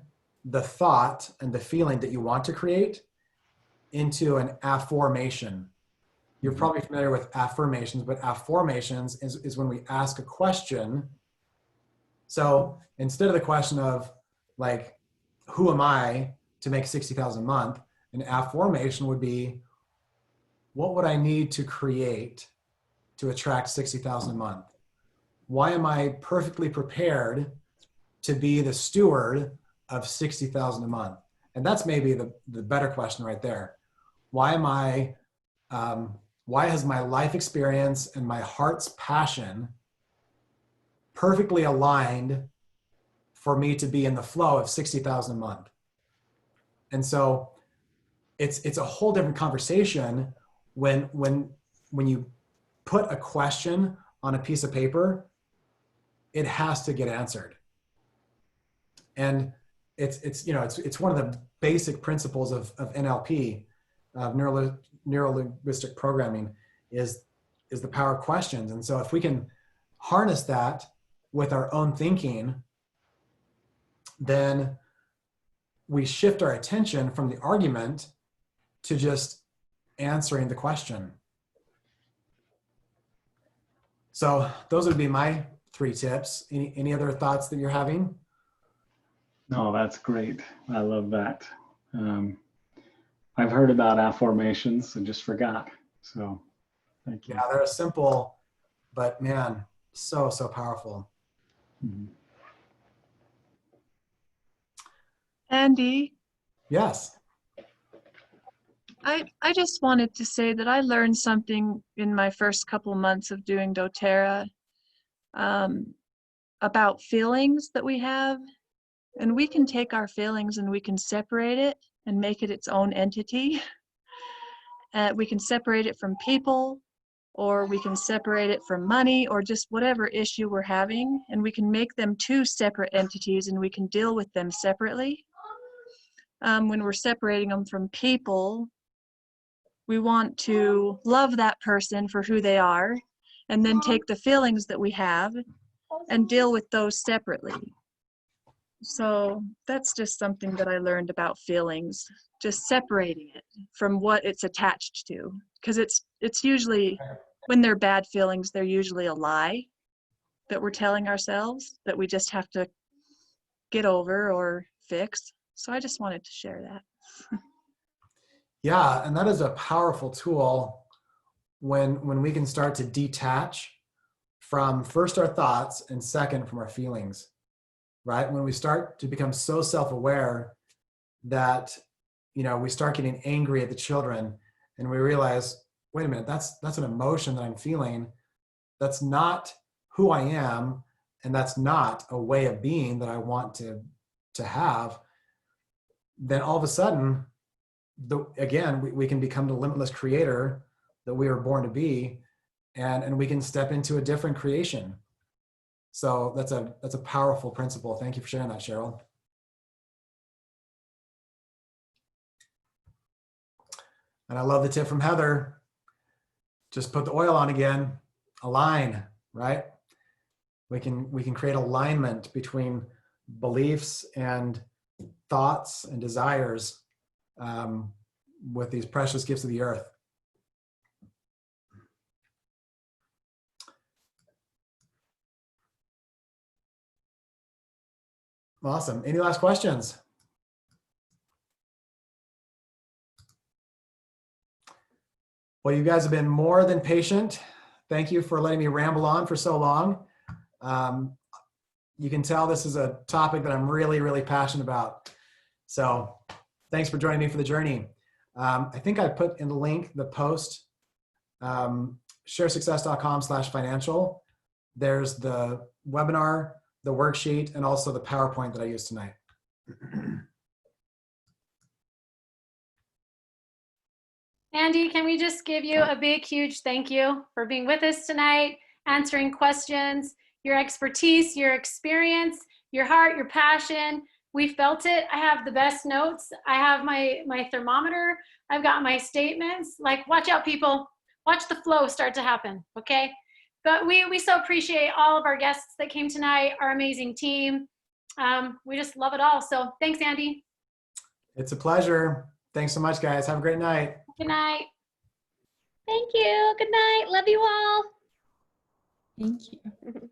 the thought and the feeling that you want to create into an affirmation. You're probably familiar with affirmations, but affirmations is when we ask a question. So instead of the question of like, who am I to make 60,000 a month? An affirmation would be, what would I need to create to attract 60,000 a month? Why am I perfectly prepared to be the steward of 60,000 a month? And that's maybe the better question right there. Why has my life experience and my heart's passion perfectly aligned for me to be in the flow of 60,000 a month? And so it's a whole different conversation when you put a question on a piece of paper. It has to get answered. And it's one of the basic principles of NLP, of neuro-linguistic programming, is the power of questions. And so if we can harness that with our own thinking, then we shift our attention from the argument to just answering the question. So those would be my 3 tips. Any other thoughts that you're having? No, that's great. I love that. I've heard about affirmations and just forgot. So thank you. Yeah, they're simple, but man, so powerful. Mhm. Andy, Yes. I just wanted to say that I learned something in my first couple months of doing doTERRA about feelings that we have. And we can take our feelings and we can separate it and make it its own entity. We can separate it from people, or we can separate it from money, or just whatever issue we're having. And we can make them 2 separate entities and we can deal with them separately. When we're separating them from people, we want to love that person for who they are, and then take the feelings that we have and deal with those separately. So that's just something that I learned about feelings, just separating it from what it's attached to. Because it's usually, when they're bad feelings, they're usually a lie that we're telling ourselves that we just have to get over or fix. So I just wanted to share that. Yeah, and that is a powerful tool when we can start to detach from first our thoughts and second from our feelings, right? When we start to become so self-aware that, we start getting angry at the children and we realize, wait a minute, that's an emotion that I'm feeling. That's not who I am, and that's not a way of being that I want to have. Then all of a sudden, we can become the limitless creator that we were born to be, and we can step into a different creation. So that's a powerful principle. Thank you for sharing that, Cheryl. And I love the tip from Heather. Just put the oil on again. Align, right? We can create alignment between beliefs and thoughts and desires with these precious gifts of the earth. Awesome. Any last questions? Well, you guys have been more than patient. Thank you for letting me ramble on for so long. You can tell this is a topic that I'm really, really passionate about. So thanks for joining me for the journey. I think I put in the link, the post, sharesuccess.com/financial. There's the webinar, the worksheet, and also the PowerPoint that I used tonight. Andy, can we just give you a big, huge thank you for being with us tonight, answering questions, your expertise, your experience, your heart, your passion. We felt it. I have the best notes. I have my thermometer. I've got my statements. Like, watch out, people. Watch the flow start to happen, okay? But we so appreciate all of our guests that came tonight, our amazing team. We just love it all. So thanks, Andy. It's a pleasure. Thanks so much, guys. Have a great night. Good night. Thank you. Good night. Love you all. Thank you.